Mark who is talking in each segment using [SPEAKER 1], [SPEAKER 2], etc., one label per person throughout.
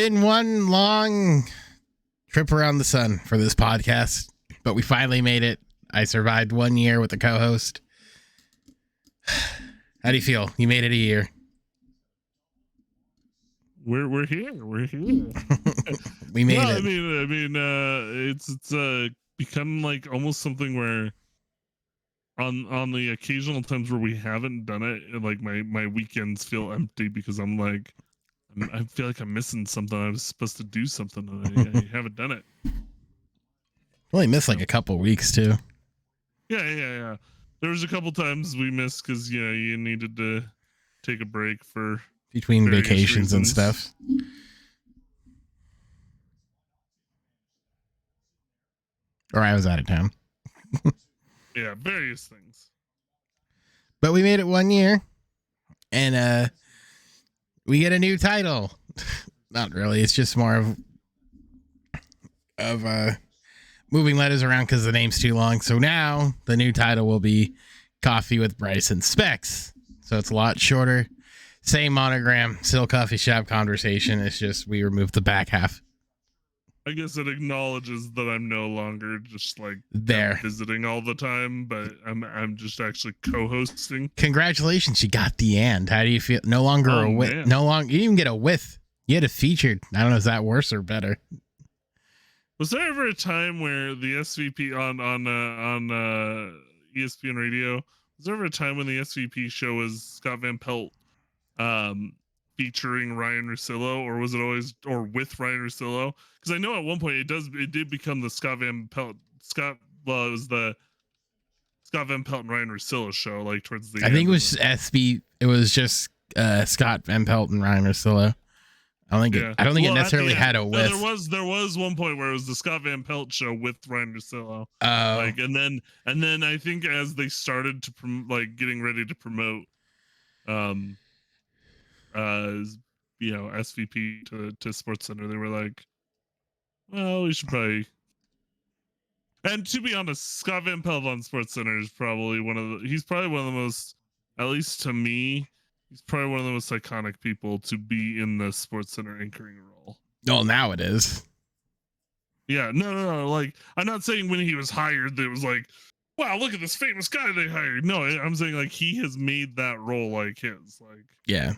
[SPEAKER 1] been one long trip around the sun for this podcast, but we finally made it. I survived 1 year with the co-host. How do you feel? You made it a year.
[SPEAKER 2] We're here. We're here.
[SPEAKER 1] We made it.
[SPEAKER 2] I mean, it's become like almost something where on the occasional times where we haven't done it, like my weekends feel empty because I'm like, I feel like I'm missing something. I was supposed to do something and I haven't done it.
[SPEAKER 1] Only missed like a couple weeks too.
[SPEAKER 2] Yeah. There was a couple times we missed because you needed to take a break for
[SPEAKER 1] between vacations and stuff. Or I was out of town.
[SPEAKER 2] Yeah, various things.
[SPEAKER 1] But we made it 1 year, and we get a new title. Not really. It's just more of moving letters around because the name's too long. So now the new title will be Coffee with Bryce and Spects. So it's a lot shorter. Same monogram, still coffee shop conversation. It's just we removed the back half.
[SPEAKER 2] I guess it acknowledges that I'm no longer just like
[SPEAKER 1] there
[SPEAKER 2] visiting all the time, but I'm just actually co-hosting.
[SPEAKER 1] Congratulations, you got the end. How do you feel? No longer a with. No longer. You didn't even get a with. You had a featured. I don't know. Is that worse or better?
[SPEAKER 2] Was there ever a time where the SVP on ESPN Radio? Was there ever a time when the SVP show was Scott Van Pelt featuring Ryan Russillo, or was it always with Ryan Russillo? Because I know at one point it did become the Scott Van Pelt it was the Scott Van Pelt and Ryan Russillo show, like towards the
[SPEAKER 1] end. I think it was SB. It was just Scott Van Pelt and Ryan Russillo. I don't think it necessarily had a with.
[SPEAKER 2] No, there was one point where it was the Scott Van Pelt show with Ryan Russillo.
[SPEAKER 1] Oh,
[SPEAKER 2] and then I think as they started to getting ready to promote, SVP to SportsCenter, they were like, well, we should probably. And to be honest, Scott Van Pelt on SportsCenter is probably he's probably one of the most, at least to me, he's probably one of the most iconic people to be in the SportsCenter anchoring role.
[SPEAKER 1] Well, now it is.
[SPEAKER 2] Yeah, no. Like, I'm not saying when he was hired that it was like, wow, look at this famous guy they hired. No, I'm saying like he has made that role like his. Like,
[SPEAKER 1] yeah.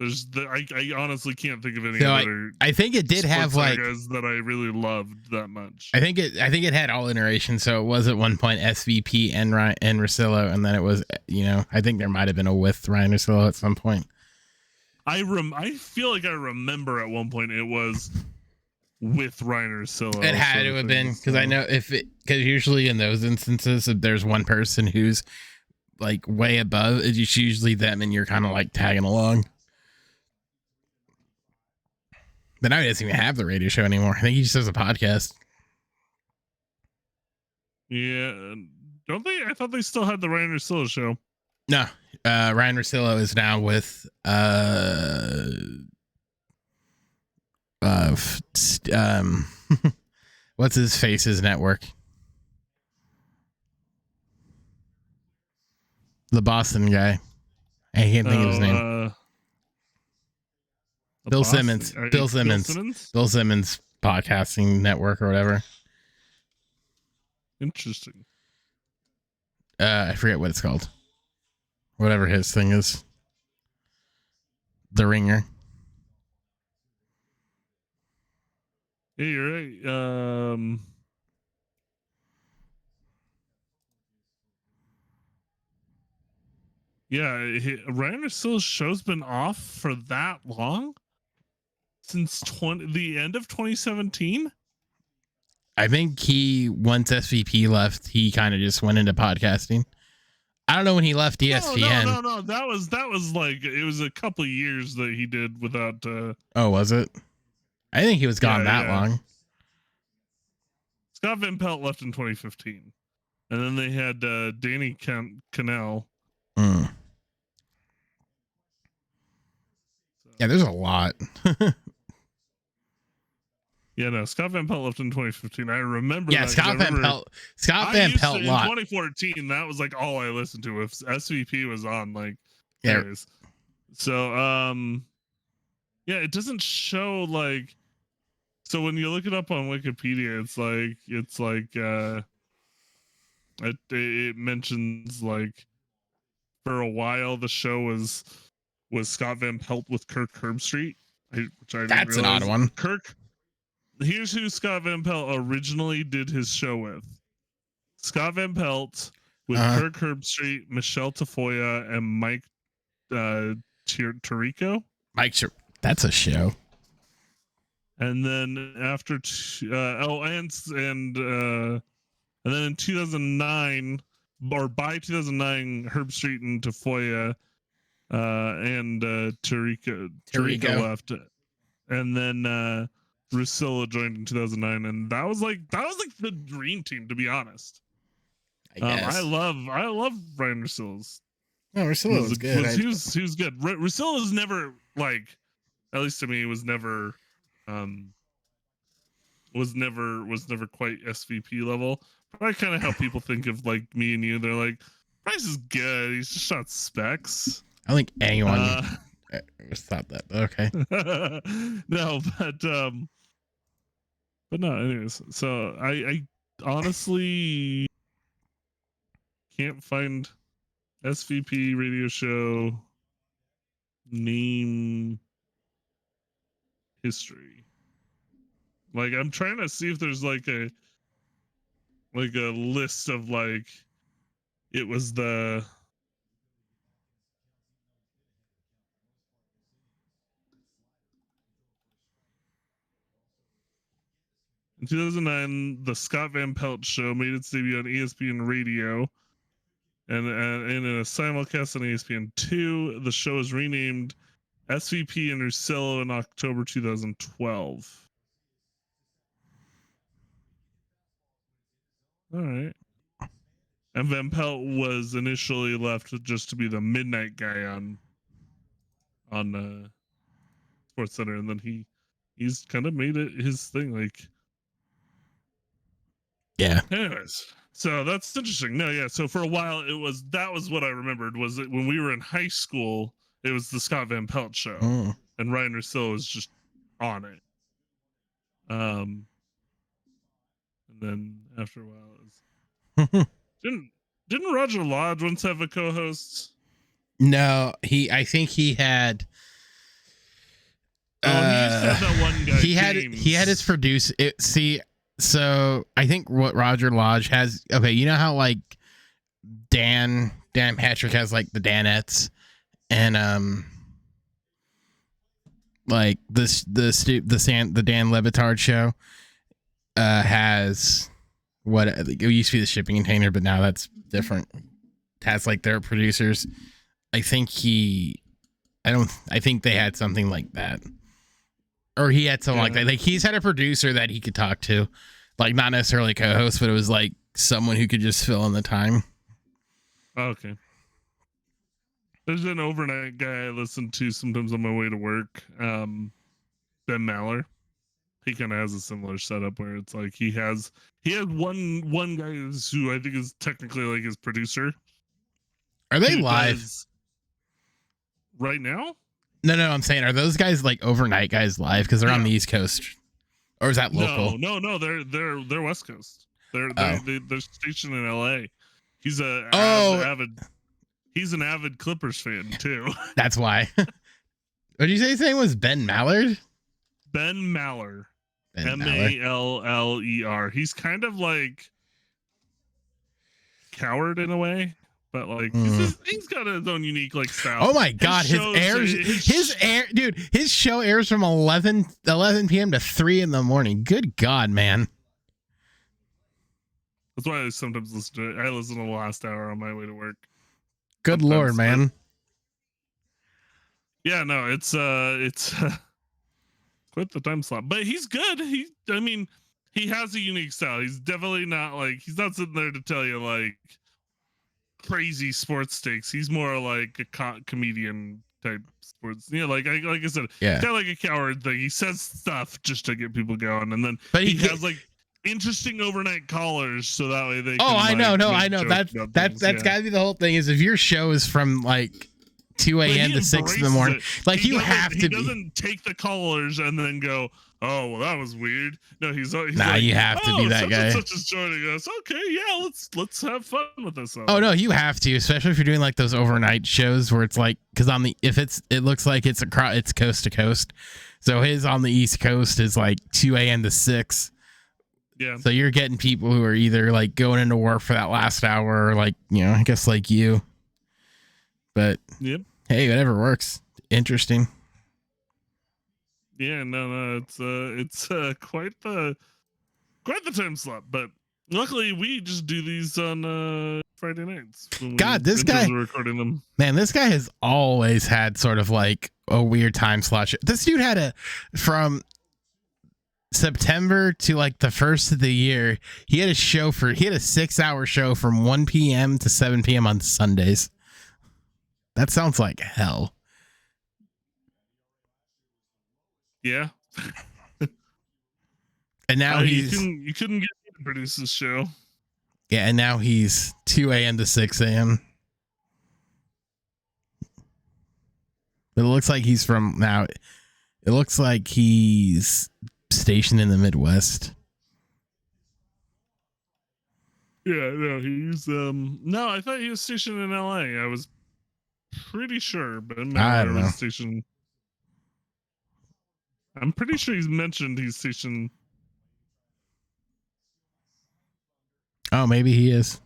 [SPEAKER 2] I honestly can't think of any
[SPEAKER 1] other. I think it did have like
[SPEAKER 2] guys that I really loved that much.
[SPEAKER 1] I think it had all iterations. So it was at one point SVP and Russillo, and then it was I think there might have been a with Ryan Russillo at some point.
[SPEAKER 2] I feel like I remember at one point it was with Ryan Russillo.
[SPEAKER 1] It had to have been because I know because usually in those instances if there's one person who's like way above, it's usually them, and you're kind of like tagging along. But now he doesn't even have the radio show anymore. I think he just has a podcast.
[SPEAKER 2] Yeah. Don't they? I thought they still had the Ryan Russillo show.
[SPEAKER 1] No. Ryan Russillo is now with what's his face's network? The Boston guy. I can't think of his name. Bill Simmons podcasting network or whatever.
[SPEAKER 2] Interesting.
[SPEAKER 1] I forget what it's called. Whatever his thing is. The Ringer.
[SPEAKER 2] Yeah, you're right. Yeah, Ryan Russillo's show's been off for that long? Since the end of 2017?
[SPEAKER 1] I think once SVP left, he kind of just went into podcasting. I don't know when he left ESPN.
[SPEAKER 2] No. That was like, it was a couple of years that he did without.
[SPEAKER 1] Oh, was it? I think he was gone that long.
[SPEAKER 2] Scott Van Pelt left in 2015. And then they had Danny Cannell.
[SPEAKER 1] Mm. Yeah, there's a lot.
[SPEAKER 2] Yeah, no, Scott Van Pelt left in 2015. I remember.
[SPEAKER 1] Yeah, Scott Van Pelt. Scott Van Pelt.
[SPEAKER 2] In 2014, that was like all I listened to. If SVP was on, like,
[SPEAKER 1] yeah.
[SPEAKER 2] Anyways. So, Yeah, it doesn't show like. So when you look it up on Wikipedia, it mentions like for a while the show was Scott Van Pelt with Kirk Herbstreit, which I didn't
[SPEAKER 1] That's an odd
[SPEAKER 2] realize.
[SPEAKER 1] one.
[SPEAKER 2] Here's who Scott Van Pelt originally did his show with: Scott Van Pelt with Kirk Herbstreit, Michelle Tafoya, and Mike Tirico.
[SPEAKER 1] That's a show.
[SPEAKER 2] And then after and then in 2009 or by 2009, Herbstreit and Tafoya and Tirico left, and then Rusilla joined in 2009, and that was like the dream team, to be honest. I love Ryan Rusilla's.
[SPEAKER 1] No, Rusilla was good.
[SPEAKER 2] He was good. Rusilla was never like, at least to me, was never quite SVP level. But I kind of help people think of like me and you. They're like, Bryce is good. He's just shot Specs.
[SPEAKER 1] I think anyone thought that. Okay.
[SPEAKER 2] No, but no. Anyways, so I honestly can't find SVP radio show name history. Like, I'm trying to see if there's like a list of like, it was the in 2009 the Scott Van Pelt show made its debut on ESPN radio, and in a simulcast on ESPN2. The show was renamed SVP and Russillo in October 2012. All right. And Van Pelt was initially left just to be the midnight guy on Sports Center, and then he's kind of made it his thing. Like,
[SPEAKER 1] yeah.
[SPEAKER 2] Anyways, so that's interesting. No, yeah. So for a while, that was what I remembered, was that when we were in high school, it was the Scott Van Pelt show, and Ryan Russillo was just on it. And then after a while, it was didn't Roger Lodge once have a co-host?
[SPEAKER 1] No, I think he had.
[SPEAKER 2] He used to have that one guy.
[SPEAKER 1] He had his producer. So I think what Roger Lodge has. Okay, you know how like Dan Patrick has like the Danettes, and like the Dan Levitard show has what it used to be the shipping container, but now that's different. It has like their producers. I think they had something like that, or he had something like that. Like, he's had a producer that he could talk to, like not necessarily co-host, but it was like someone who could just fill in the time.
[SPEAKER 2] Okay. There's an overnight guy I listen to sometimes on my way to work. Ben Maller. He kind of has a similar setup where it's like he has one guy who I think is technically like his producer.
[SPEAKER 1] Are they live
[SPEAKER 2] right now?
[SPEAKER 1] No, I'm saying, are those guys like overnight guys live because they're on the East Coast, or is that local?
[SPEAKER 2] No, they're West Coast. They're stationed in LA. He's an avid Clippers fan too.
[SPEAKER 1] That's why. What did you say his name was? Ben Mallard?
[SPEAKER 2] Ben Maller. Maller. He's kind of like Coward in a way, but like he's got his own unique like style.
[SPEAKER 1] Oh my god, his show airs from 11 p.m. to 3 in the morning. Good god, man.
[SPEAKER 2] That's why I sometimes listen to it. I listen to the last hour on my way to work.
[SPEAKER 1] Good lord, man.
[SPEAKER 2] Yeah, no, it's quit the time slot. But he's good. He has a unique style. He's definitely not like, he's not sitting there to tell you like crazy sports takes. He's more like a comedian type sports. Yeah, like I said, kind of like a Coward thing. He says stuff just to get people going, and then he has like interesting overnight callers, so that way they.
[SPEAKER 1] I know. That's gotta be the whole thing. Is if your show is from like 2 a.m. to 6 in the morning. Like you have to be.
[SPEAKER 2] He doesn't take the callers and then go, "Oh, well, that was weird." No, he's
[SPEAKER 1] nah,
[SPEAKER 2] like,
[SPEAKER 1] you have to be that
[SPEAKER 2] such
[SPEAKER 1] guy.
[SPEAKER 2] And such is joining us. Okay, yeah, let's have fun with this.
[SPEAKER 1] Oh no, you have to, especially if you're doing like those overnight shows where it's like, because on the it looks like it's coast to coast. So his on the East Coast is like 2 a.m. to 6.
[SPEAKER 2] Yeah.
[SPEAKER 1] So you're getting people who are either like going into work for that last hour or like, I guess like you. But
[SPEAKER 2] yep.
[SPEAKER 1] Hey, whatever works. Interesting.
[SPEAKER 2] Yeah, no, it's quite the time slot, but luckily we just do these on Friday nights.
[SPEAKER 1] God, this guy
[SPEAKER 2] recording them.
[SPEAKER 1] Man, this guy has always had sort of like a weird time slot. This dude had from September to like the first of the year, he had a 6-hour show from 1 p.m. to 7 p.m. on Sundays. That sounds like hell.
[SPEAKER 2] Yeah.
[SPEAKER 1] And now
[SPEAKER 2] you couldn't get me to produce this show.
[SPEAKER 1] Yeah, and now he's 2 a.m. to 6 a.m. But it looks like he's stationed in the Midwest.
[SPEAKER 2] Yeah, no, he's no, I thought he was stationed in LA. I was pretty sure, but
[SPEAKER 1] I don't know.
[SPEAKER 2] Stationed. I'm pretty sure he's mentioned he's stationed.
[SPEAKER 1] Oh, maybe he is.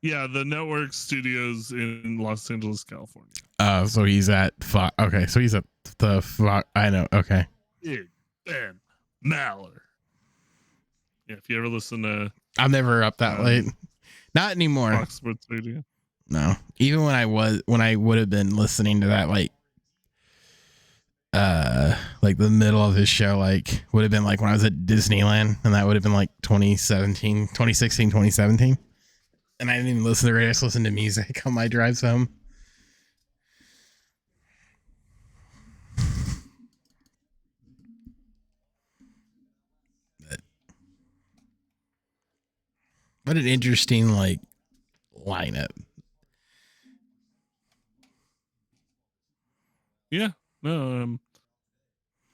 [SPEAKER 2] Yeah, the network studios in Los Angeles, California.
[SPEAKER 1] Oh, so he's at Fox. Okay, so he's at the Fox. I know. Okay.
[SPEAKER 2] Big Ben Maller. Yeah, if you ever listen to,
[SPEAKER 1] I'm never up that late. Not anymore.
[SPEAKER 2] Fox Sports Radio.
[SPEAKER 1] No, even when I would have been listening to that, like the middle of his show, like would have been like when I was at Disneyland, and that would have been like 2016, 2017. And I didn't even listen to the radio, I just listened to music on my drives home. But what an interesting like lineup.
[SPEAKER 2] Yeah, no,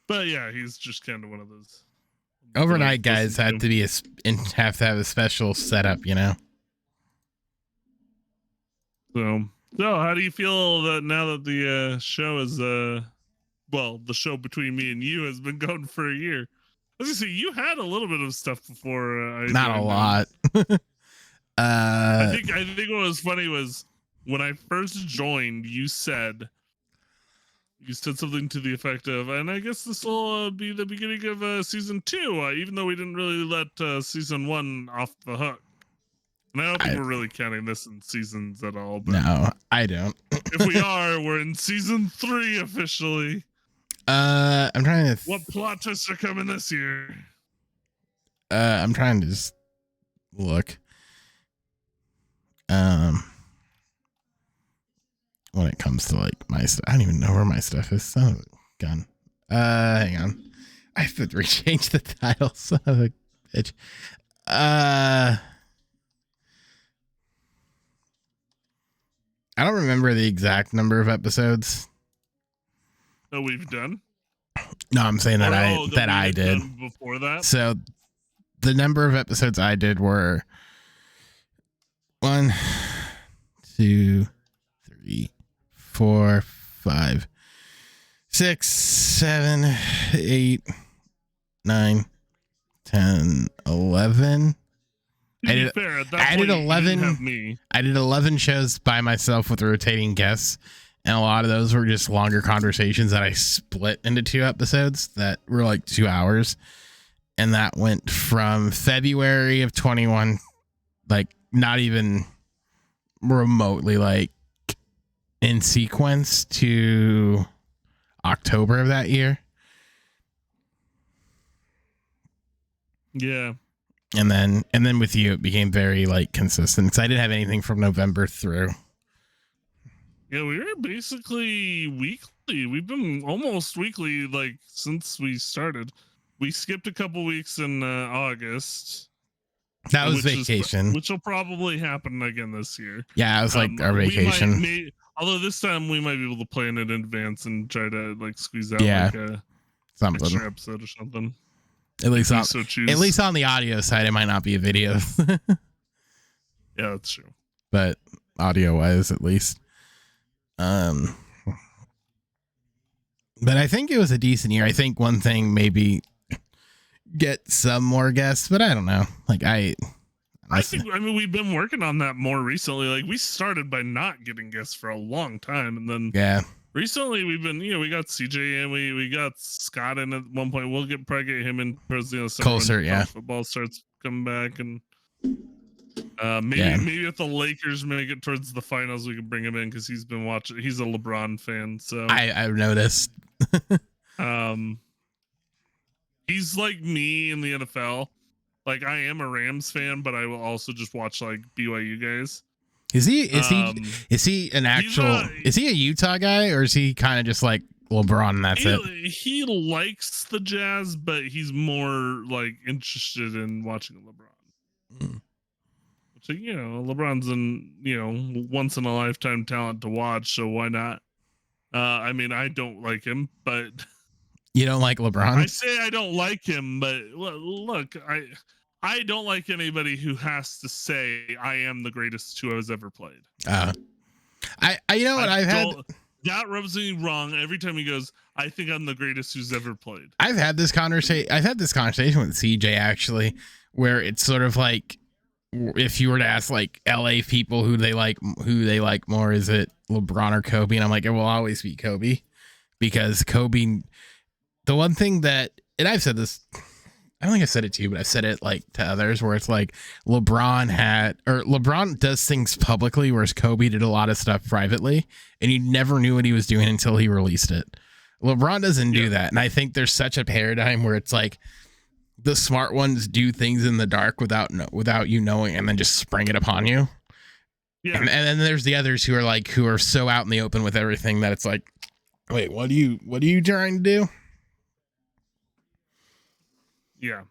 [SPEAKER 2] but yeah, he's just kind of one of those
[SPEAKER 1] overnight guys have to have a special setup,
[SPEAKER 2] So how do you feel that now that the show is the show between me and you has been going for a year? I was gonna say you had a little bit of stuff before.
[SPEAKER 1] Not a lot.
[SPEAKER 2] I think what was funny was when I first joined, you said something to the effect of, and I guess this will be the beginning of season 2, even though we didn't really let season 1 off the hook. And I don't think we're really counting this in seasons at all. But
[SPEAKER 1] no, I don't.
[SPEAKER 2] If we are, we're in season 3 officially.
[SPEAKER 1] I'm trying to.
[SPEAKER 2] What plot twists are coming this year?
[SPEAKER 1] I'm trying to just look. When it comes to like my stuff, I don't even know where my stuff is. Son of a gun. Hang on. I have to rechange the title. Son of a bitch. I don't remember the exact number of episodes
[SPEAKER 2] that we've done.
[SPEAKER 1] No, I'm saying that I did
[SPEAKER 2] before that.
[SPEAKER 1] So the number of episodes I did were 1, 2, 3, 4, 5, 6, 7, 8, 9, 10, 11. I did 11. I did 11 shows by myself with rotating guests, and a lot of those were just longer conversations that I split into 2 episodes that were like 2 hours. And that went from February of 21, like not even remotely like in sequence, to October of that year.
[SPEAKER 2] Yeah.
[SPEAKER 1] And then with you, it became very like consistent because I didn't have anything from November through.
[SPEAKER 2] Yeah, we were basically weekly. We've been almost weekly like since we started. We skipped a couple weeks in August.
[SPEAKER 1] That was vacation,
[SPEAKER 2] which will probably happen again this year.
[SPEAKER 1] Yeah, it was like our vacation.
[SPEAKER 2] Although this time we might be able to plan it in advance and try to like squeeze out
[SPEAKER 1] Yeah.
[SPEAKER 2] like a
[SPEAKER 1] Something.
[SPEAKER 2] extra episode or something.
[SPEAKER 1] At least
[SPEAKER 2] If we
[SPEAKER 1] on,
[SPEAKER 2] so choose.
[SPEAKER 1] at least on the audio side, it might not be a video.
[SPEAKER 2] Yeah, that's true.
[SPEAKER 1] But audio wise, at least. But I think it was a decent year. I think one thing maybe get some more guests, but I don't know. Like I
[SPEAKER 2] mean, we've been working on that more recently. Like we started by not getting guests for a long time, and then recently we've been, we got CJ and we got Scott in at one point. We'll probably get him in towards the end of summer
[SPEAKER 1] closer,
[SPEAKER 2] when football starts coming back, and maybe if the Lakers make it towards the finals, we can bring him in because he's been watching. He's a LeBron fan, so
[SPEAKER 1] I've noticed.
[SPEAKER 2] He's like me in the NFL. Like I am a Rams fan, but I will also just watch like BYU guys.
[SPEAKER 1] Is he an actual is he a Utah guy, or is he kind of just like LeBron and that's it?
[SPEAKER 2] He likes the Jazz, but he's more like interested in watching LeBron. Which, LeBron's an once in a lifetime talent to watch, so why not? I mean, I don't like him, but
[SPEAKER 1] you don't like LeBron?
[SPEAKER 2] I say I don't like him, but look, I don't like anybody who has to say I am the greatest who has ever played.
[SPEAKER 1] That
[SPEAKER 2] rubs me wrong every time he goes, I think I'm the greatest who's ever played.
[SPEAKER 1] I've had this conversation with CJ actually, where it's sort of like if you were to ask like LA people who they like more, is it LeBron or Kobe? And I'm like, it will always be Kobe, because Kobe, the one thing that, and I've said this, I don't think I said it to you, but I've said it like to others, where it's like LeBron does things publicly, whereas Kobe did a lot of stuff privately, and you never knew what he was doing until he released it. LeBron doesn't do that. And I think there's such a paradigm where it's like the smart ones do things in the dark without you knowing, and then just spring it upon you. Yeah. And then there's the others who are so out in the open with everything that it's like, wait, what are you trying to do?
[SPEAKER 2] Yeah.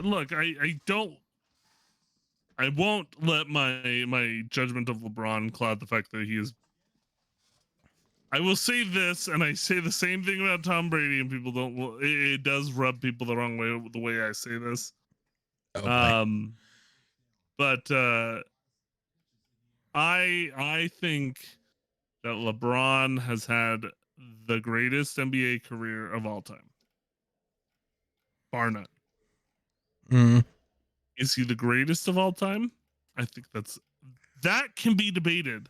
[SPEAKER 2] Look, I won't let my judgment of LeBron cloud the fact that he is. I will say this, and I say the same thing about Tom Brady, and people don't. It does rub people the wrong way the way I say this.
[SPEAKER 1] Okay.
[SPEAKER 2] But I think that LeBron has had the greatest NBA career of all time, bar none. Is he the greatest of all time? I think that can be debated.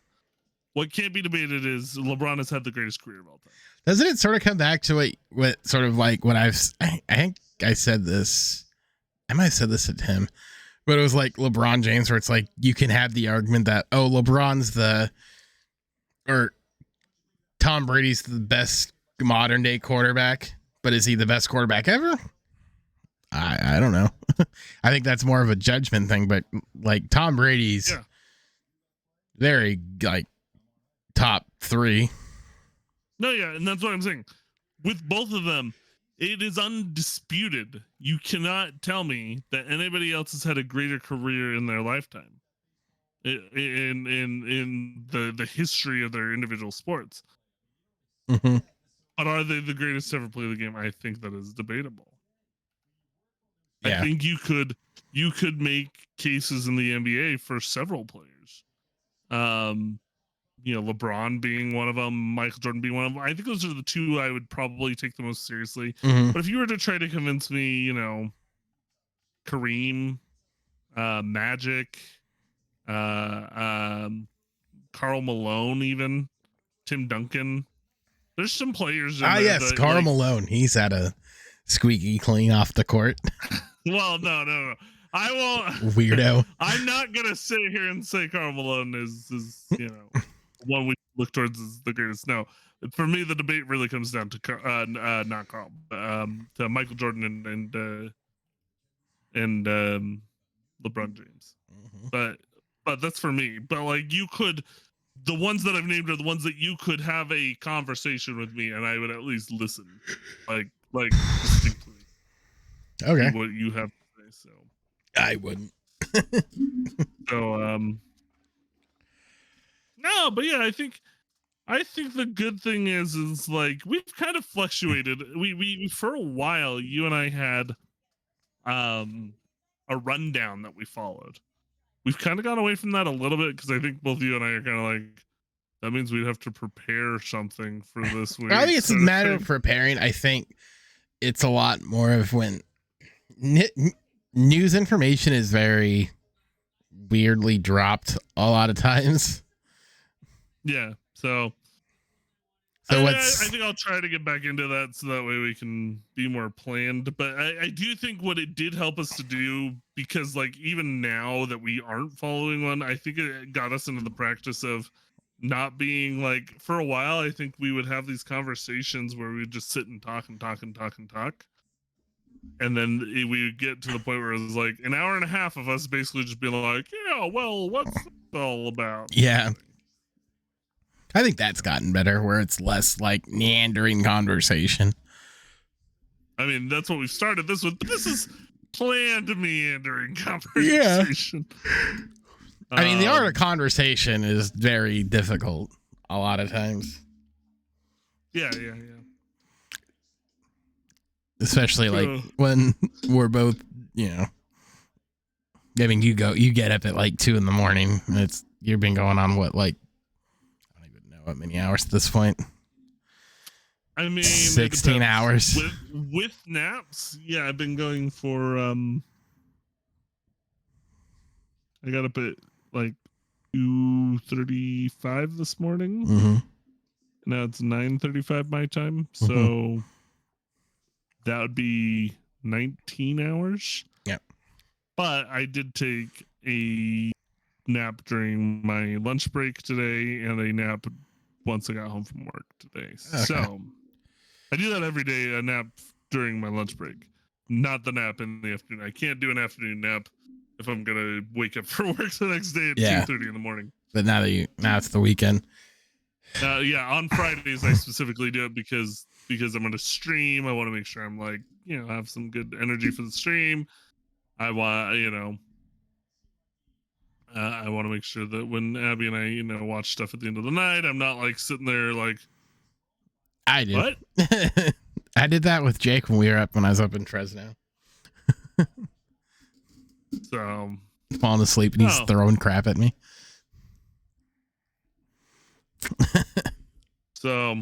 [SPEAKER 2] What can't be debated is LeBron has had the greatest career of all time.
[SPEAKER 1] Doesn't it sort of come back to what sort of like what I think I said this, I might have said this to Tim, but it was like LeBron James, where it's like you can have the argument that, oh, Tom Brady's the best modern day quarterback, but is he the best quarterback ever? I don't know. I think that's more of a judgment thing, but like Tom Brady's very like top 3.
[SPEAKER 2] No, yeah, and that's what I'm saying. With both of them, it is undisputed. You cannot tell me that anybody else has had a greater career in their lifetime, in the history of their individual sports.
[SPEAKER 1] Mm-hmm.
[SPEAKER 2] But are they the greatest to ever play the game? I think that is debatable.
[SPEAKER 1] Yeah.
[SPEAKER 2] I think you could make cases in the NBA for several players. LeBron being one of them, Michael Jordan being one of them. I think those are the two I would probably take the most seriously.
[SPEAKER 1] Mm-hmm.
[SPEAKER 2] But if you were to try to convince me, Kareem, Magic, Karl Malone, even Tim Duncan, there's some players.
[SPEAKER 1] Yes, Karl Malone. He's had a squeaky clean off the court.
[SPEAKER 2] Well, no. I won't.
[SPEAKER 1] Weirdo.
[SPEAKER 2] I'm not gonna sit here and say Karl Malone is one we look towards as the greatest. No, for me the debate really comes down to not Karl, to Michael Jordan and LeBron James. Mm-hmm. But that's for me. But like the ones that I've named are the ones that you could have a conversation with me and I would at least listen, like distinctly.
[SPEAKER 1] Okay.
[SPEAKER 2] What you have to say, so
[SPEAKER 1] I wouldn't.
[SPEAKER 2] So No, but yeah, I think the good thing is like we've kind of fluctuated. We for a while, you and I had a rundown that we followed. We've kind of gone away from that a little bit because I think both you and I are kind of like that means we'd have to prepare something for this week.
[SPEAKER 1] I think it's a matter of preparing. I think it's a lot more of when news information is very weirdly dropped a lot of times.
[SPEAKER 2] Yeah. So I think I'll try to get back into that so that way we can be more planned. But I do think what it did help us to do, because like even now that we aren't following one, I think it got us into the practice of not being like, for a while, I think we would have these conversations where we would just sit and talk and talk and talk and talk. And then we would get to the point where it was like an hour and a half of us basically just being like, yeah, well, what's this all about?
[SPEAKER 1] Yeah. I think that's gotten better where it's less like meandering conversation.
[SPEAKER 2] I mean, that's what we've started this with, but this is planned meandering conversation.
[SPEAKER 1] Yeah. I mean, the art of conversation is very difficult a lot of times.
[SPEAKER 2] Yeah.
[SPEAKER 1] Especially like when we're both, I mean, you get up at like 2 a.m. You've been going on what, like, I don't even know what many hours at this point.
[SPEAKER 2] I mean,
[SPEAKER 1] 16 hours
[SPEAKER 2] with naps. Yeah, I've been going for I got up at like 2:35 this morning.
[SPEAKER 1] Mm-hmm.
[SPEAKER 2] Now it's 9:35 my time, so that would be 19 hours.
[SPEAKER 1] Yep.
[SPEAKER 2] But I did take a nap during my lunch break today and a nap once I got home from work today. Okay. So I do that every day, a nap during my lunch break, not the nap in the afternoon. I can't do an afternoon nap if I'm going to wake up for work the next day at 2:30 in the morning.
[SPEAKER 1] But now it's the weekend.
[SPEAKER 2] Yeah, on Fridays I specifically do it because I'm going to stream. I want to make sure I'm like, have some good energy for the stream. I want, I want to make sure that when Abby and I, watch stuff at the end of the night, I'm not like sitting there like,
[SPEAKER 1] I did.
[SPEAKER 2] What?
[SPEAKER 1] I did that with Jake when I was up in Fresno.
[SPEAKER 2] So
[SPEAKER 1] falling asleep and he's throwing crap at me.
[SPEAKER 2] So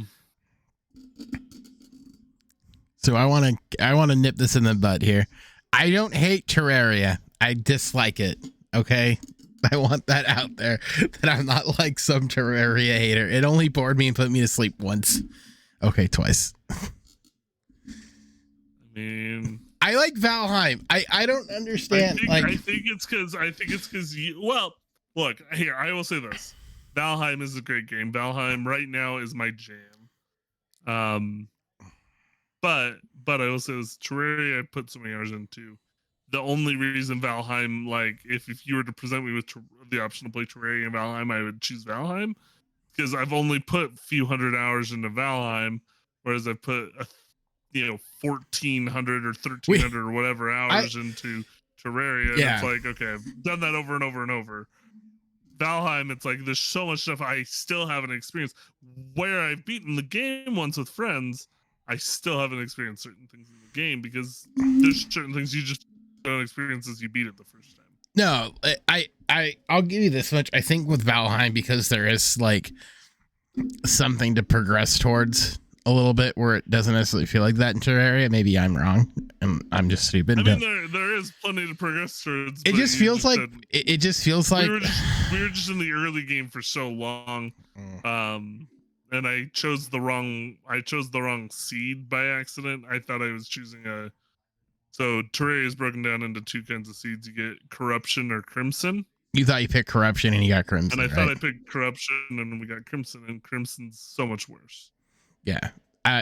[SPEAKER 1] I want to nip this in the bud here. I don't hate Terraria. I dislike it. Okay. I want that out there, that I'm not like some Terraria hater. It only bored me and put me to sleep once. Okay, twice.
[SPEAKER 2] I mean,
[SPEAKER 1] I like Valheim. I don't understand.
[SPEAKER 2] I think it's because you. Well, look here. I will say this: Valheim is a great game. Valheim right now is my jam. But I will say this: Terraria, I put so many hours into. The only reason Valheim, like, if you were to present me with the option to play Terraria and Valheim, I would choose Valheim because I've only put a few hundred hours into Valheim, whereas I've put 1,400 or 1,300 or whatever hours into Terraria.
[SPEAKER 1] Yeah.
[SPEAKER 2] And it's like, okay, I've done that over and over and over. Valheim, it's like there's so much stuff I still haven't experienced. Where I've beaten the game once with friends, I still haven't experienced certain things in the game because there's certain things you just don't experience as you beat it the first time.
[SPEAKER 1] No, I'll give you this much. I think with Valheim, because there is like something to progress towards a little bit where it doesn't necessarily feel like that in Terraria. Maybe I'm wrong and I'm just stupid.
[SPEAKER 2] I mean, there is plenty to progress towards.
[SPEAKER 1] It just feels like it just feels like
[SPEAKER 2] we were just in the early game for so long. And I chose the wrong seed by accident. I thought I was choosing so Terraria is broken down into two kinds of seeds. You get corruption or crimson.
[SPEAKER 1] You thought you picked corruption and you got crimson.
[SPEAKER 2] And I thought I picked corruption and then we got crimson, and crimson's so much worse.
[SPEAKER 1] Yeah.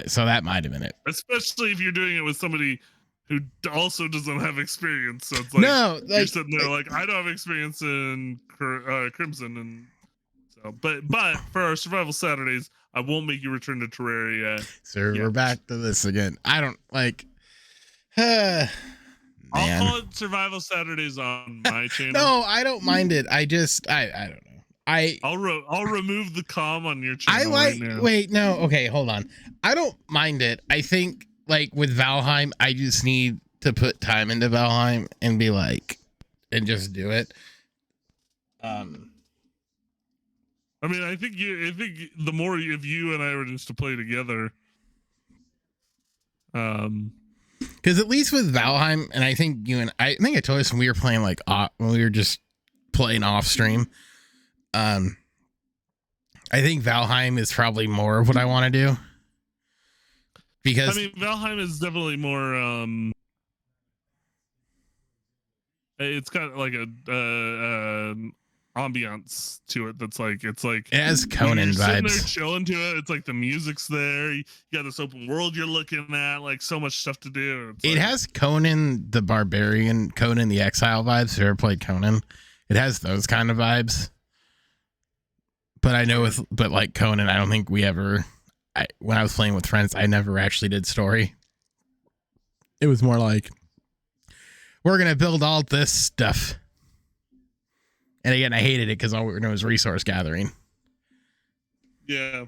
[SPEAKER 1] So that might have been it.
[SPEAKER 2] Especially if you're doing it with somebody who also doesn't have experience. So it's like, you're sitting there like, I don't have experience in crimson, and so but for our survival Saturdays, I won't make you return to Terraria.
[SPEAKER 1] So we're back to this again. I don't like. I'll
[SPEAKER 2] call it Survival Saturdays on my channel.
[SPEAKER 1] No, I don't mind it. I don't know.
[SPEAKER 2] I'll remove the com on your channel right now.
[SPEAKER 1] Wait, no, okay, hold on. I don't mind it. I think like with Valheim, I just need to put time into Valheim and be like, and just do it.
[SPEAKER 2] I mean, I think the more if you and I were just to play together,
[SPEAKER 1] because at least with Valheim, and I think I think I told us when we were playing like when we were just playing off stream. I think Valheim is probably more of what I want to do. Because
[SPEAKER 2] I mean, Valheim is definitely more. It's got like a ambiance to it that's like it's like
[SPEAKER 1] it has Conan vibes.
[SPEAKER 2] Sitting there chilling to it. It's like the music's there. You got this open world you're looking at, like so much stuff to do.
[SPEAKER 1] It has Conan the Barbarian, Conan the Exile vibes. If you ever played Conan, it has those kind of vibes. But I know but like Conan, I don't think we ever. When I was playing with friends, I never actually did story. It was more like, we're gonna build all this stuff. And again, I hated it because all we were doing was resource gathering.
[SPEAKER 2] Yeah.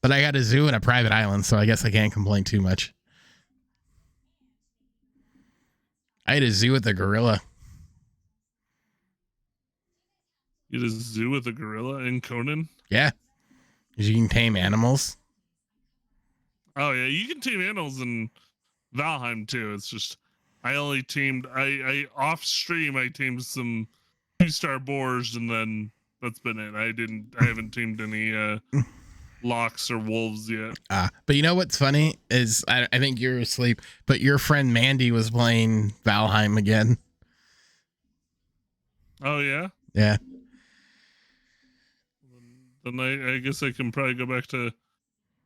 [SPEAKER 1] But I got a zoo and a private island, so I guess I can't complain too much. I had a zoo with a gorilla.
[SPEAKER 2] You had a zoo with a gorilla in Conan?
[SPEAKER 1] Yeah. Because you can tame animals.
[SPEAKER 2] Oh, yeah. You can tame animals in Valheim, too. It's just, I only tamed, I off stream, I tamed some 2-star boars, and then that's been it. I haven't tamed any locks or wolves yet.
[SPEAKER 1] But you know what's funny is I think you're asleep, but your friend Mandy was playing Valheim again.
[SPEAKER 2] Oh, yeah?
[SPEAKER 1] Yeah.
[SPEAKER 2] Then I guess I can probably go back to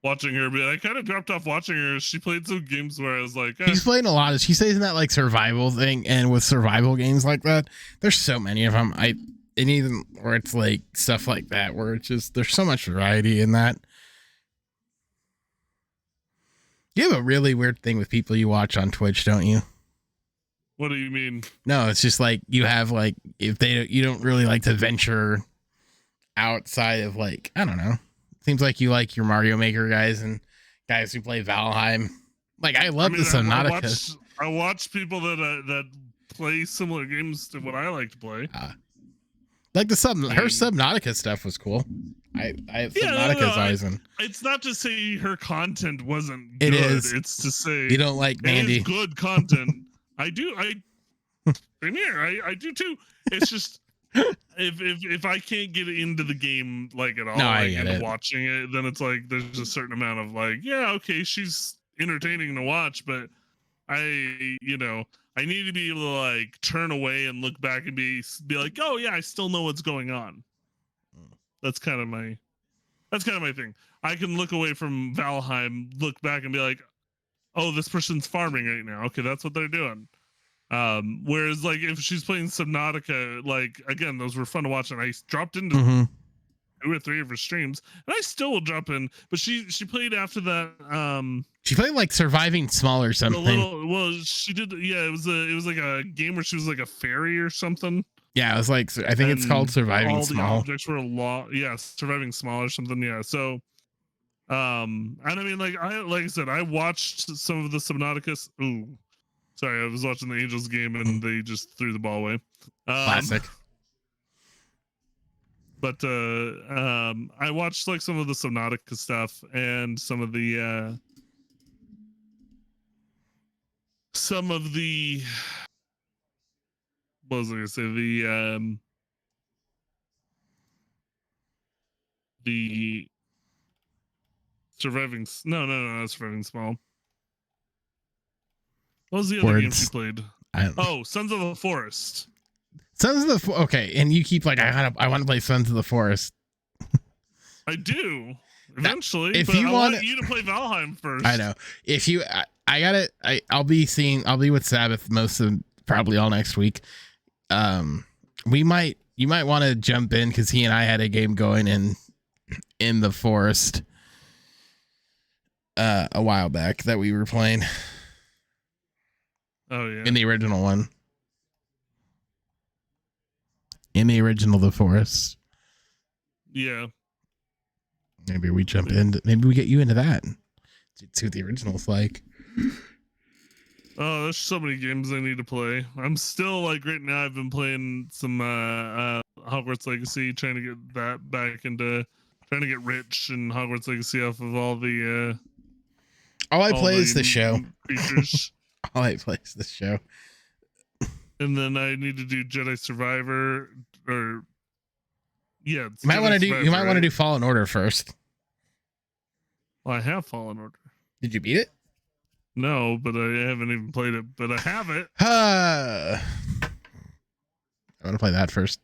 [SPEAKER 2] watching her, but I kind of dropped off watching her. She played some games where I was like,
[SPEAKER 1] she's playing a lot. She stays in that like survival thing, and with survival games like that, there's so many of them. And even where it's like stuff like that, where it's just there's so much variety in that. You have a really weird thing with people you watch on Twitch, don't you?
[SPEAKER 2] What do you mean?
[SPEAKER 1] No, it's just like you have like you don't really like to venture outside of like, I don't know. Seems like you like your Mario Maker guys and guys who play Valheim. Like I love the Subnautica.
[SPEAKER 2] I watch people that play similar games to what I like to play.
[SPEAKER 1] Like her Subnautica stuff was cool. I have Subnautica's eyes in.
[SPEAKER 2] It's not to say her content wasn't
[SPEAKER 1] good.
[SPEAKER 2] It is. It's to say
[SPEAKER 1] you don't like Mandy.
[SPEAKER 2] It is good content. I do. Same here. I do too. It's just if I can't get into the game like at all,
[SPEAKER 1] I get it.
[SPEAKER 2] Watching it, then it's like there's a certain amount of like, yeah, okay, she's entertaining to watch, but I need to be able to like turn away and look back and be like, oh yeah, I still know what's going on. That's kind of my thing. I can look away from Valheim, look back and be like, oh, this person's farming right now. Okay, that's what they're doing. Whereas like if she's playing Subnautica, like again, those were fun to watch, and I dropped into 2 or 3 of her streams, and I still will drop in. But she played after that.
[SPEAKER 1] She played like Surviving Small or something.
[SPEAKER 2] She did. Yeah, it was like a game where she was like a fairy or something.
[SPEAKER 1] Yeah, it was like I think it's called Surviving Small.
[SPEAKER 2] All the objects were Surviving Small or something. Yeah, so. And I mean, like I said, I watched some of the Subnautica. Ooh. Sorry, I was watching the Angels game and they just threw the ball away.
[SPEAKER 1] Classic.
[SPEAKER 2] But I watched like some of the Subnautica stuff and some of the what was I gonna say? The surviving not Surviving Small. What was the other game she played? Sons of the Forest.
[SPEAKER 1] Okay, and you keep like I want to play Sons of the Forest.
[SPEAKER 2] I do eventually.
[SPEAKER 1] If
[SPEAKER 2] but
[SPEAKER 1] you
[SPEAKER 2] I
[SPEAKER 1] want
[SPEAKER 2] you to play Valheim first.
[SPEAKER 1] I know. If you, I got it. I'll be with Sabbath probably all next week. You might want to jump in because he and I had a game going in the forest a while back that we were playing.
[SPEAKER 2] Oh yeah.
[SPEAKER 1] In the original one. In the original The Forest.
[SPEAKER 2] Yeah.
[SPEAKER 1] Maybe we jump into. Maybe we get you into that. See what the original's like.
[SPEAKER 2] Oh, there's so many games I need to play. I'm still like right now. I've been playing some Hogwarts Legacy, trying to get that back into trying to get rich in Hogwarts Legacy off of all the
[SPEAKER 1] all I play is the show.
[SPEAKER 2] Creatures.
[SPEAKER 1] All I play is the show.
[SPEAKER 2] And then I need to do Jedi Survivor, or yeah,
[SPEAKER 1] you might want to do Fallen Order first.
[SPEAKER 2] Well, I have Fallen Order.
[SPEAKER 1] Did you beat it?
[SPEAKER 2] No, but I haven't even played it. But I have it.
[SPEAKER 1] I want to play that first,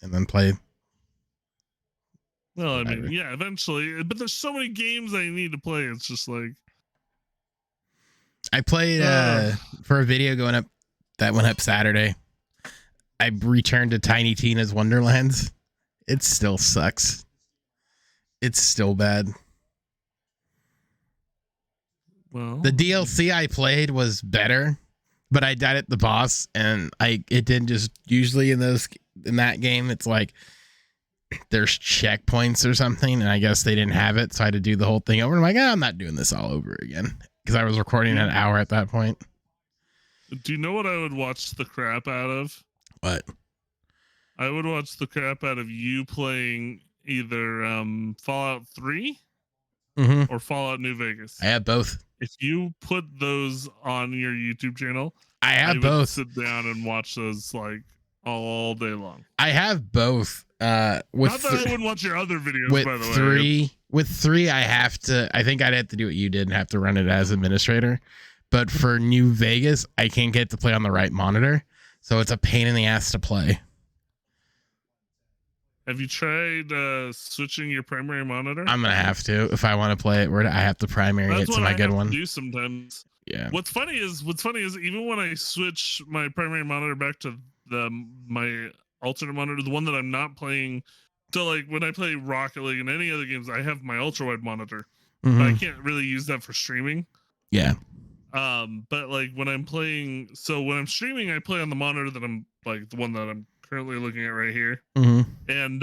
[SPEAKER 1] and then play.
[SPEAKER 2] Well, I mean, yeah, eventually. But there's so many games I need to play. It's just like
[SPEAKER 1] I played for a video going up that went up Saturday. I returned to Tiny Tina's Wonderlands. It still sucks. It's still bad.
[SPEAKER 2] Well,
[SPEAKER 1] the DLC I played was better, but I died at the boss, and it didn't just usually in that game. It's like there's checkpoints or something, and I guess they didn't have it, so I had to do the whole thing over. I'm like, I'm not doing this all over again because I was recording an hour at that point.
[SPEAKER 2] Do you know what I would watch the crap out of?
[SPEAKER 1] What?
[SPEAKER 2] I would watch the crap out of you playing either Fallout 3 or Fallout New Vegas.
[SPEAKER 1] I have both.
[SPEAKER 2] If you put those on your YouTube channel,
[SPEAKER 1] I have both.
[SPEAKER 2] Sit down and watch those like all day long.
[SPEAKER 1] I have both.
[SPEAKER 2] Not that I wouldn't watch your other videos, by the way.
[SPEAKER 1] With 3, I think I'd have to do what you did and have to run it as administrator. But for New Vegas, I can't get to play on the right monitor, so it's a pain in the ass to play.
[SPEAKER 2] Have you tried switching your primary monitor?
[SPEAKER 1] I'm gonna have to if I want to play it. Where I have to primary it to my good one.
[SPEAKER 2] Do sometimes.
[SPEAKER 1] Yeah.
[SPEAKER 2] What's funny is even when I switch my primary monitor back to my alternate monitor, the one that I'm not playing. So like when I play Rocket League and any other games, I have my ultra wide monitor, but I can't really use that for streaming.
[SPEAKER 1] Yeah.
[SPEAKER 2] But like when I'm streaming, I play on the monitor that I'm like the one that I'm currently looking at right here. And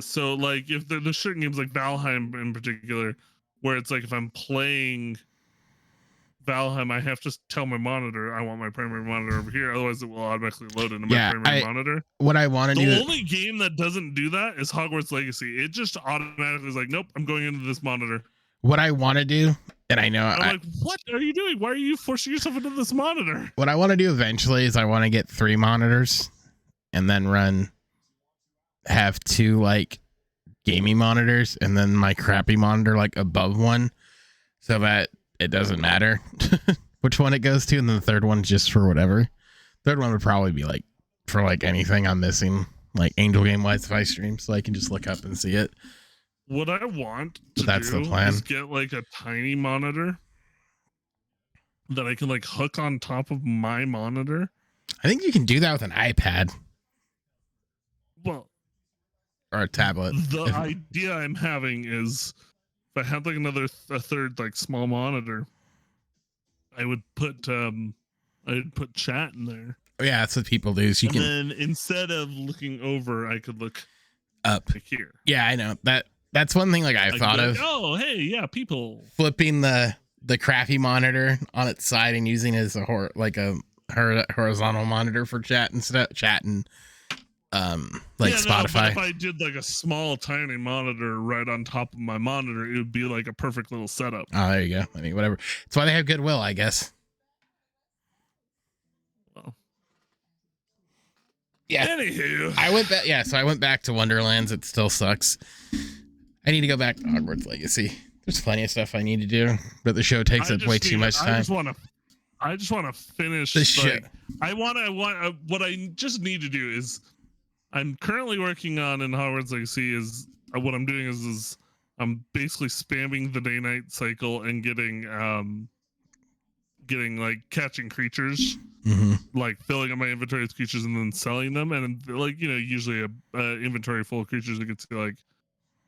[SPEAKER 2] so like if there's certain games like Valheim in particular, where it's like if I'm playing Valheim, I have to tell my monitor I want my primary monitor over here, otherwise it will automatically load into my primary monitor.
[SPEAKER 1] What I want to do.
[SPEAKER 2] The only game that doesn't do that is Hogwarts Legacy. It just automatically is like, nope, I'm going into this monitor.
[SPEAKER 1] What I want to do, and I know
[SPEAKER 2] I'm like, what are you doing? Why are you forcing yourself into this monitor?
[SPEAKER 1] What I want to do eventually is I want to get 3 monitors and then have 2 like gaming monitors and then my crappy monitor like above one, so that it doesn't matter which one it goes to, and then the third one just for whatever. Third one would probably be like for like anything I'm missing, like Angel Game wise if I stream, so I can just look up and see it.
[SPEAKER 2] What I want to
[SPEAKER 1] That's
[SPEAKER 2] do
[SPEAKER 1] the plan.
[SPEAKER 2] is get like a tiny monitor that I can like hook on top of my monitor.
[SPEAKER 1] I think you can do that with an iPad.
[SPEAKER 2] Well,
[SPEAKER 1] or a tablet.
[SPEAKER 2] The idea I'm having is if I had like a third like small monitor, I would put chat in there.
[SPEAKER 1] Oh yeah, that's what people do. So
[SPEAKER 2] then instead of looking over, I could look
[SPEAKER 1] up
[SPEAKER 2] here.
[SPEAKER 1] Yeah, I know that. That's one thing like I thought of.
[SPEAKER 2] Oh, hey, yeah, people
[SPEAKER 1] flipping the crappy monitor on its side and using it as a horizontal monitor for chat and stuff, chatting Spotify.
[SPEAKER 2] But if I did like a small tiny monitor right on top of my monitor, it would be like a perfect little setup.
[SPEAKER 1] Oh, there you go. I mean, whatever. That's why they have Goodwill, I guess.
[SPEAKER 2] Well,
[SPEAKER 1] yeah.
[SPEAKER 2] Anywho,
[SPEAKER 1] I went back to Wonderlands. It still sucks. I need to go back to Hogwarts Legacy. There's plenty of stuff I need to do, but the show takes up way too much time.
[SPEAKER 2] I just want to finish
[SPEAKER 1] the show.
[SPEAKER 2] What I just need to do is I'm currently working on in Hogwarts Legacy is what I'm doing is I'm basically spamming the day-night cycle and getting like catching creatures, like filling up my inventory with creatures and then selling them, and like usually a inventory full of creatures that gets to like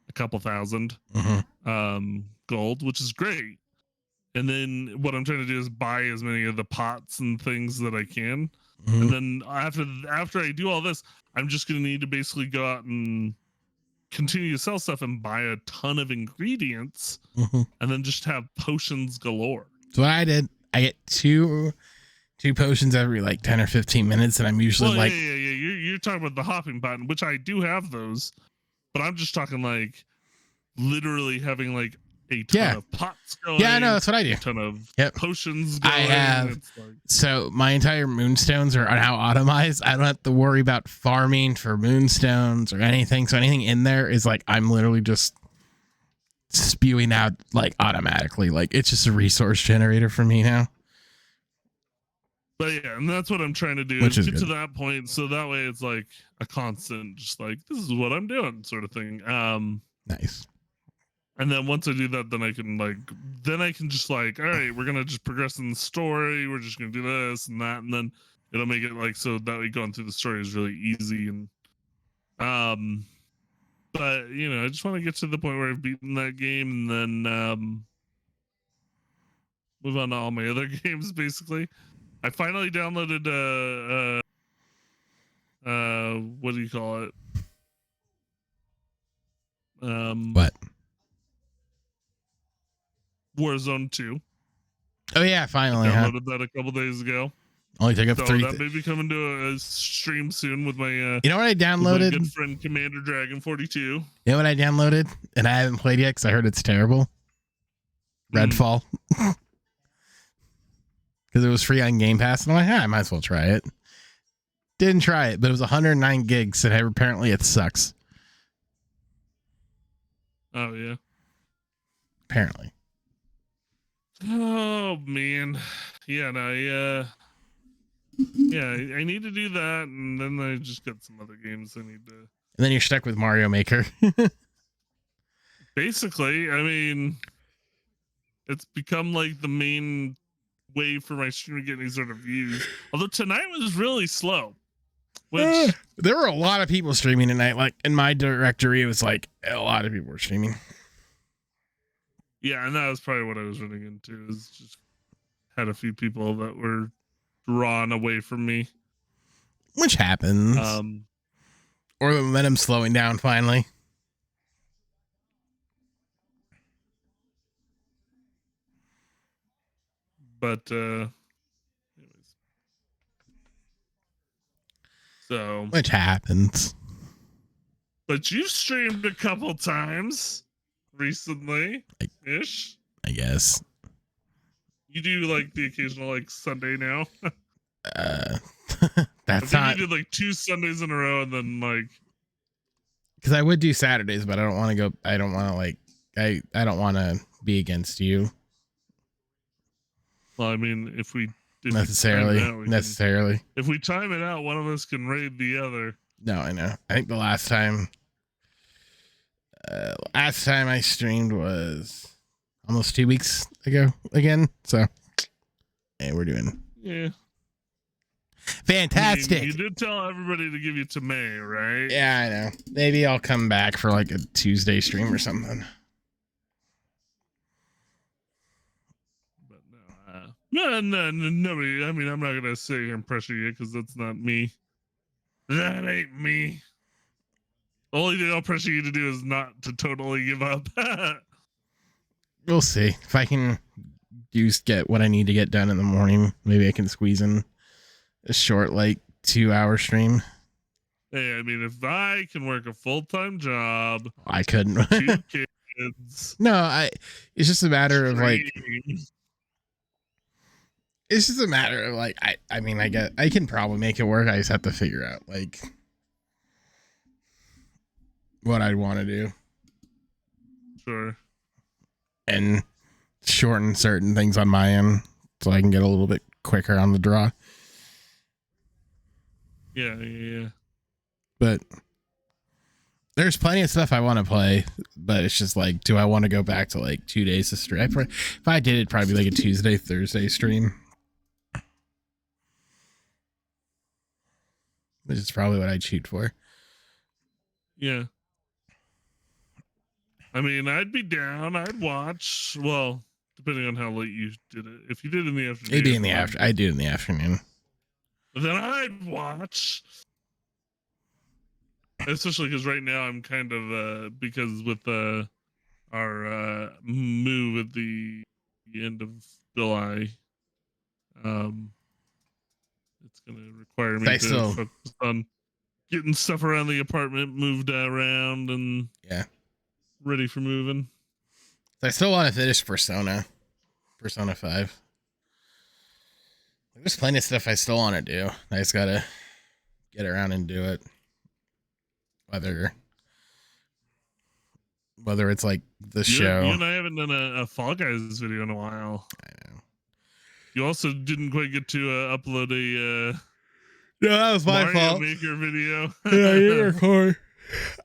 [SPEAKER 2] a couple thousand gold, which is great. And then what I'm trying to do is buy as many of the pots and things that I can. And then after I do all this, I'm just going to need to basically go out and continue to sell stuff and buy a ton of ingredients, and then just have potions galore.
[SPEAKER 1] So what I did, I get two potions every like 10 or 15 minutes, and I'm usually like,
[SPEAKER 2] yeah. You're talking about the hopping button, which I do have those, but I'm just talking like literally having like a ton of pots going.
[SPEAKER 1] Yeah, I know, that's what I do.
[SPEAKER 2] A ton of potions
[SPEAKER 1] going. I have so my entire moonstones are now automized. I don't have to worry about farming for moonstones or anything. So anything in there is like I'm literally just spewing out like automatically. Like it's just a resource generator for me now.
[SPEAKER 2] But yeah, and that's what I'm trying to do,
[SPEAKER 1] Which is
[SPEAKER 2] get
[SPEAKER 1] good.
[SPEAKER 2] to that point, so that way it's like a constant, just like this is what I'm doing, sort of thing.
[SPEAKER 1] Nice.
[SPEAKER 2] And then once I do that, then I can just like, all right, we're gonna just progress in the story. We're just gonna do this and that, and then it'll make it like so that way going through the story is really easy. And but you know, I just want to get to the point where I've beaten that game, and then move on to all my other games. Basically, I finally downloaded what do you call it?
[SPEAKER 1] What?
[SPEAKER 2] Warzone 2.
[SPEAKER 1] Oh yeah, finally.
[SPEAKER 2] I downloaded that a couple days ago.
[SPEAKER 1] Only took up
[SPEAKER 2] So
[SPEAKER 1] 3.
[SPEAKER 2] that may be coming to a stream soon with my
[SPEAKER 1] you know what I downloaded?
[SPEAKER 2] with my good friend Commander Dragon 42.
[SPEAKER 1] You know what I downloaded and I haven't played yet because I heard it's terrible. Redfall. Because it was free on Game Pass, and I'm like, I might as well try it. Didn't try it, but it was 109 gigs, and apparently it sucks.
[SPEAKER 2] Oh yeah.
[SPEAKER 1] Apparently.
[SPEAKER 2] Oh man. Yeah, no, yeah, I need to do that, and then I just got some other games I need to.
[SPEAKER 1] And then you're stuck with Mario Maker.
[SPEAKER 2] Basically, I mean, it's become like the main way for my stream to get any sort of views. Although tonight was really slow. Which
[SPEAKER 1] there were a lot of people streaming tonight. Like in my directory, it was like a lot of people were streaming.
[SPEAKER 2] Yeah, and that was probably what I was running into. Is just had a few people that were drawn away from me,
[SPEAKER 1] which happens. Or the momentum slowing down finally.
[SPEAKER 2] But anyways. So
[SPEAKER 1] which happens.
[SPEAKER 2] But you've streamed a couple times recently ish.
[SPEAKER 1] I guess.
[SPEAKER 2] You do like the occasional like Sunday now.
[SPEAKER 1] That's
[SPEAKER 2] I think you did like 2 Sundays in a row, and then like
[SPEAKER 1] because I would do Saturdays, but I don't want to go. I don't want to like. I don't want to be against you.
[SPEAKER 2] Well, I mean, if
[SPEAKER 1] necessarily,
[SPEAKER 2] if we time it out, one of us can raid the other.
[SPEAKER 1] No, I know. I think the last time I streamed was almost 2 weeks ago again. So, hey, we're doing fantastic.
[SPEAKER 2] I mean, you did tell everybody to give you to May, right?
[SPEAKER 1] Yeah, I know. Maybe I'll come back for like a Tuesday stream or something.
[SPEAKER 2] No, nobody. I mean, I'm not gonna sit here and pressure you because that's not me. That ain't me. The only thing I'll pressure you to do is not to totally give up.
[SPEAKER 1] We'll see if I can get what I need to get done in the morning. Maybe I can squeeze in a short, like 2-hour stream.
[SPEAKER 2] Hey, I mean, if I can work a full-time job,
[SPEAKER 1] I couldn't.
[SPEAKER 2] 2 kids.
[SPEAKER 1] No, it's just a matter of like. It's just a matter of like I mean I can probably make it work. I just have to figure out like what I'd want to do.
[SPEAKER 2] Sure.
[SPEAKER 1] And shorten certain things on my end so I can get a little bit quicker on the draw.
[SPEAKER 2] Yeah.
[SPEAKER 1] But there's plenty of stuff I want to play, but it's just like, do I want to go back to like 2 days of stream? If I did, it'd probably be like a Tuesday, Thursday stream. Which is probably what I'd shoot for.
[SPEAKER 2] Yeah. I mean, I'd be down. I'd watch. Well, depending on how late you did it. If you did it in the afternoon.
[SPEAKER 1] It'd be in the afternoon. I do it in the afternoon.
[SPEAKER 2] then I'd watch. Especially because right now I'm kind of because with our move at the end of July, it's gonna require me
[SPEAKER 1] I
[SPEAKER 2] to
[SPEAKER 1] still,
[SPEAKER 2] focus on getting stuff around the apartment moved around and
[SPEAKER 1] yeah,
[SPEAKER 2] ready for moving.
[SPEAKER 1] I still want to finish Persona 5. There's plenty of stuff I still want to do. I just gotta get around and do it. Whether it's like the show.
[SPEAKER 2] You and I haven't done a Fall Guys video in a while.
[SPEAKER 1] I know.
[SPEAKER 2] You also didn't quite get to upload a
[SPEAKER 1] No, that was my
[SPEAKER 2] Mario
[SPEAKER 1] fault.
[SPEAKER 2] Maker video.
[SPEAKER 1] Yeah, you record.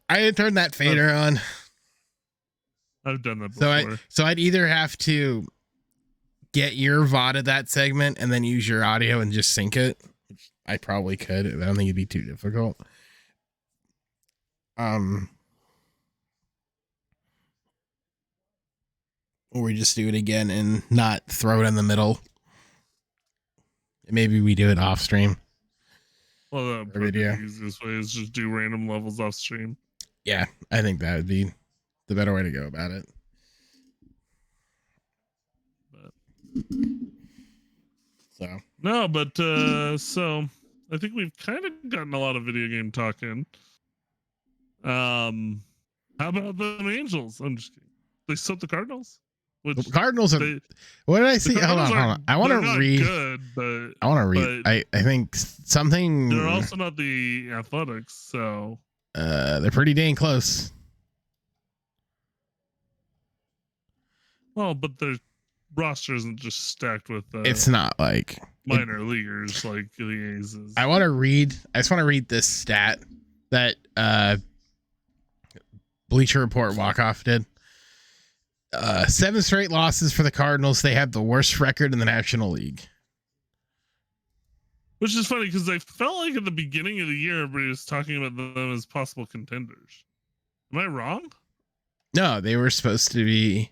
[SPEAKER 1] I didn't turn that fader on.
[SPEAKER 2] I've done that before.
[SPEAKER 1] So I'd either have to get your VOD of that segment and then use your audio and just sync it, which I probably could. I don't think it'd be too difficult. Or we just do it again and not throw it in the middle. Maybe we do it off stream.
[SPEAKER 2] Well, the easiest way is just do random levels off stream.
[SPEAKER 1] Yeah, I think that would be the better way to go about it.
[SPEAKER 2] So I think we've kind of gotten a lot of video game talk in. How about the Angels? I'm just kidding. They swept the Cardinals.
[SPEAKER 1] The Cardinals are. What did I see? Hold on. I want to read.
[SPEAKER 2] Good, but
[SPEAKER 1] I want to read. I think something.
[SPEAKER 2] They're also not the Athletics, so.
[SPEAKER 1] They're pretty dang close.
[SPEAKER 2] Well, but their roster isn't just stacked with.
[SPEAKER 1] It's not like
[SPEAKER 2] minor leaguers like the A's.
[SPEAKER 1] I want to read. I just want to read this stat that Bleacher Report walk-off did. 7 straight losses for the Cardinals. They have the worst record in the National League.
[SPEAKER 2] Which is funny because I felt like at the beginning of the year, everybody was talking about them as possible contenders. Am I wrong?
[SPEAKER 1] No, they were supposed to be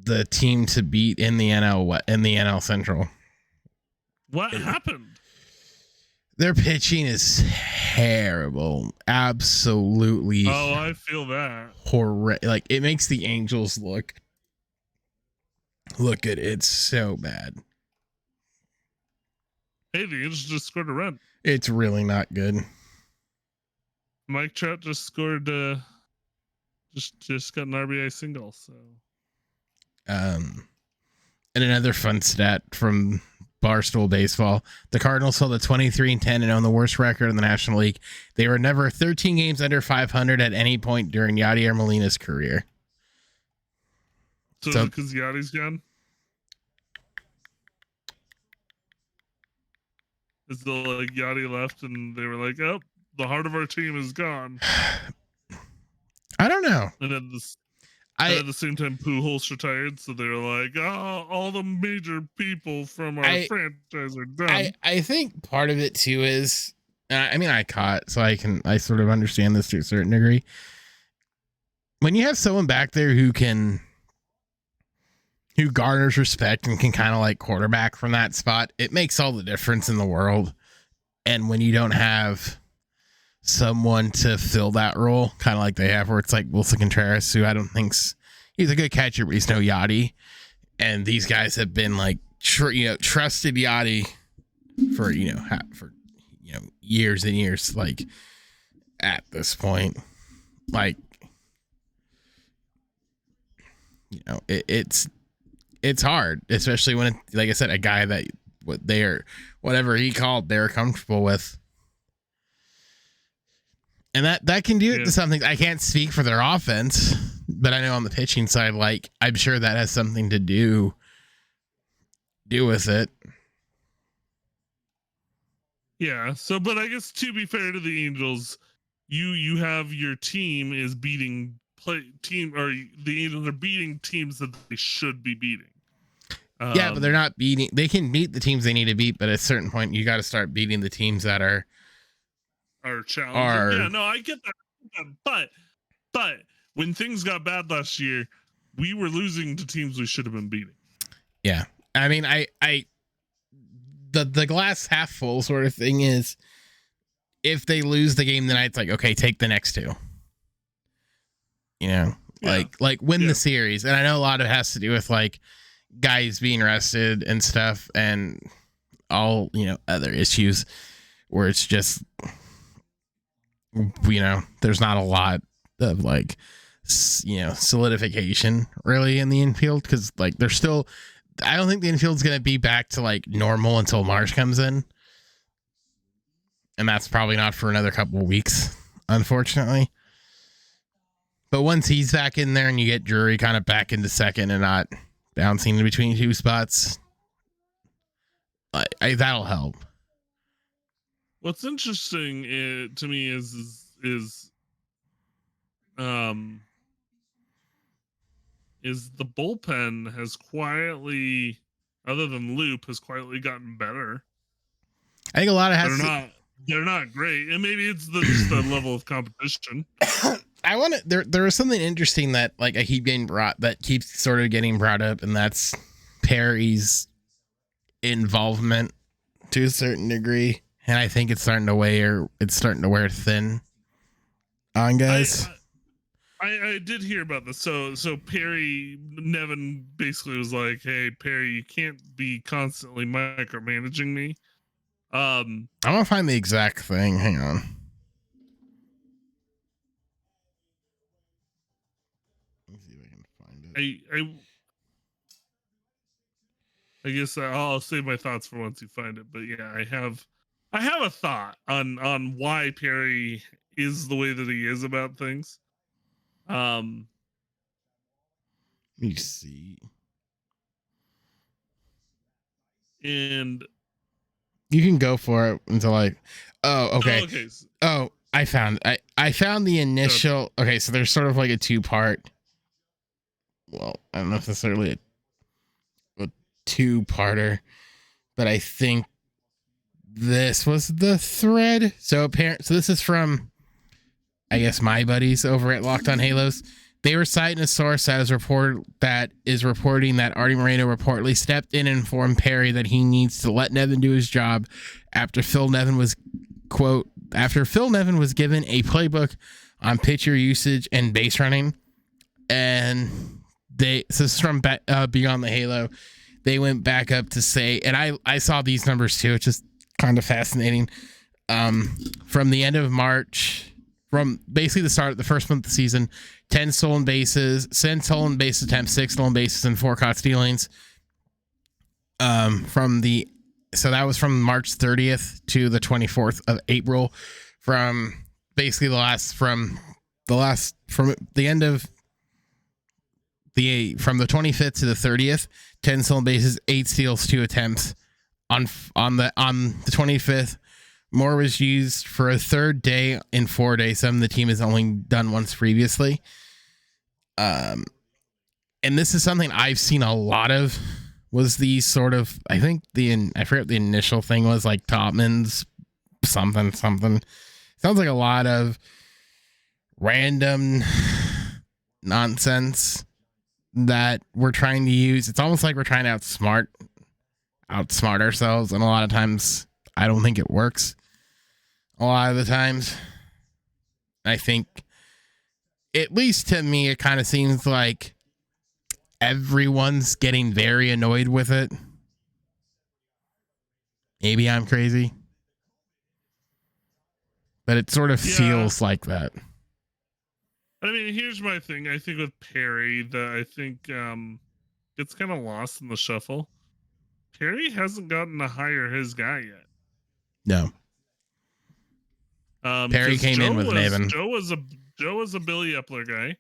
[SPEAKER 1] the team to beat in the NL Central.
[SPEAKER 2] What happened?
[SPEAKER 1] Their pitching is terrible. Absolutely.
[SPEAKER 2] Oh, I feel that.
[SPEAKER 1] Horrific. Like, it makes the Angels look good. It's so bad.
[SPEAKER 2] Hey, the Angels just scored a run.
[SPEAKER 1] It's really not good.
[SPEAKER 2] Mike Trout just scored. Just got an RBI single. So.
[SPEAKER 1] And another fun stat from Barstool Baseball: the Cardinals held a 23-10 and own the worst record in the National League. They were never 13 games under 500 at any point during Yadier Molina's career.
[SPEAKER 2] So because Yadi's gone? Is the like Yadi left and they were like, oh, the heart of our team is gone.
[SPEAKER 1] I don't know.
[SPEAKER 2] And then at the same time, Pujols retired, so they were like, oh, all the major people from our franchise are done.
[SPEAKER 1] I think part of it too is, I mean, I caught, so I sort of understand this to a certain degree. When you have someone back there who garners respect and can kind of like quarterback from that spot, it makes all the difference in the world. And when you don't have someone to fill that role, kind of like they have, where it's like Wilson Contreras, who I don't think's he's a good catcher, but he's no Yachty. And these guys have been like, trusted Yachty for years and years. Like at this point, like, it's hard, especially when, like I said, a guy that whatever he called, they're comfortable with. And that can do it to something. I can't speak for their offense, but I know on the pitching side, like, I'm sure that has something to do with it.
[SPEAKER 2] Yeah. So, but I guess to be fair to the Angels, you have your team is beating the Angels are beating teams that they should be beating.
[SPEAKER 1] Yeah, but they're not beating. They can beat the teams they need to beat, but at a certain point, you got to start beating the teams that are
[SPEAKER 2] challenging. Yeah, no, I get that. But when things got bad last year, we were losing to teams we should have been beating.
[SPEAKER 1] Yeah, I mean, the glass half full sort of thing is, if they lose the game tonight, it's like, okay, take the next two. You know, like win the series. And I know a lot of it has to do with like guys being rested and stuff, and all, you know, other issues where it's just, you know, there's not a lot of like, you know, solidification really in the infield, because like there's still, I don't think the infield's going to be back to like normal until March comes in. And that's probably not for another couple of weeks, unfortunately. But once he's back in there and you get Drury kind of back into second and not bouncing in between two spots, that'll help.
[SPEAKER 2] What's interesting to me is the bullpen has quietly, other than Loop, has quietly gotten better.
[SPEAKER 1] I think a lot of
[SPEAKER 2] they're not great, and maybe it's just the level of competition.
[SPEAKER 1] I want to. There was something interesting that like I keep keeps sort of getting brought up, and that's Perry's involvement to a certain degree, and I think it's starting to wear thin on guys.
[SPEAKER 2] I did hear about this. So Nevin basically was like, "Hey Perry, you can't be constantly micromanaging me." I'm
[SPEAKER 1] gonna find the exact thing. Hang on. Let me see if I can find it.
[SPEAKER 2] I guess I'll save my thoughts for once you find it. But yeah, I have a thought on why Perry is the way that he is about things.
[SPEAKER 1] Let me see.
[SPEAKER 2] And
[SPEAKER 1] you can go for it until I. Oh, okay.
[SPEAKER 2] Oh, okay.
[SPEAKER 1] Oh, I found the initial. Okay, so there's sort of like a 2-part. Well, I don't know if necessarily a 2-parter, but I think this was the thread. So this is from, I guess, my buddies over at Locked On Halos. They were citing a source that is reporting that Artie Moreno reportedly stepped in and informed Perry that he needs to let Nevin do his job after Phil Nevin was given a playbook on pitcher usage and base running. And this is from Beyond the Halo. They went back up to say, and I saw these numbers too. It's just kind of fascinating. From the end of March, from basically the start of the first month of the season, 10 stolen bases, 10 stolen base attempts, 6 stolen bases, and 4 caught stealings. So that was from March 30th to the 24th of April. From basically from the 25th to the 30th, 10 stolen bases, 8 steals, 2 attempts. On the 25th, more was used for a third day in 4 days. Something the team has only done once previously. And this is something I've seen a lot of. Was the sort of, I think I forget what the initial thing was, like Topman's something. Sounds like a lot of random nonsense that we're trying to use. It's almost like we're trying to outsmart ourselves, and a lot of times I don't think it works. A lot of the times, I think, at least to me, it kind of seems like everyone's getting very annoyed with it. Maybe I'm crazy, but it sort of feels like that.
[SPEAKER 2] I mean, here's my thing. I think with Perry, that I think it's kind of lost in the shuffle. Perry hasn't gotten to hire his guy yet.
[SPEAKER 1] No. Perry came in with Nevin.
[SPEAKER 2] Joe was a Billy Epler guy.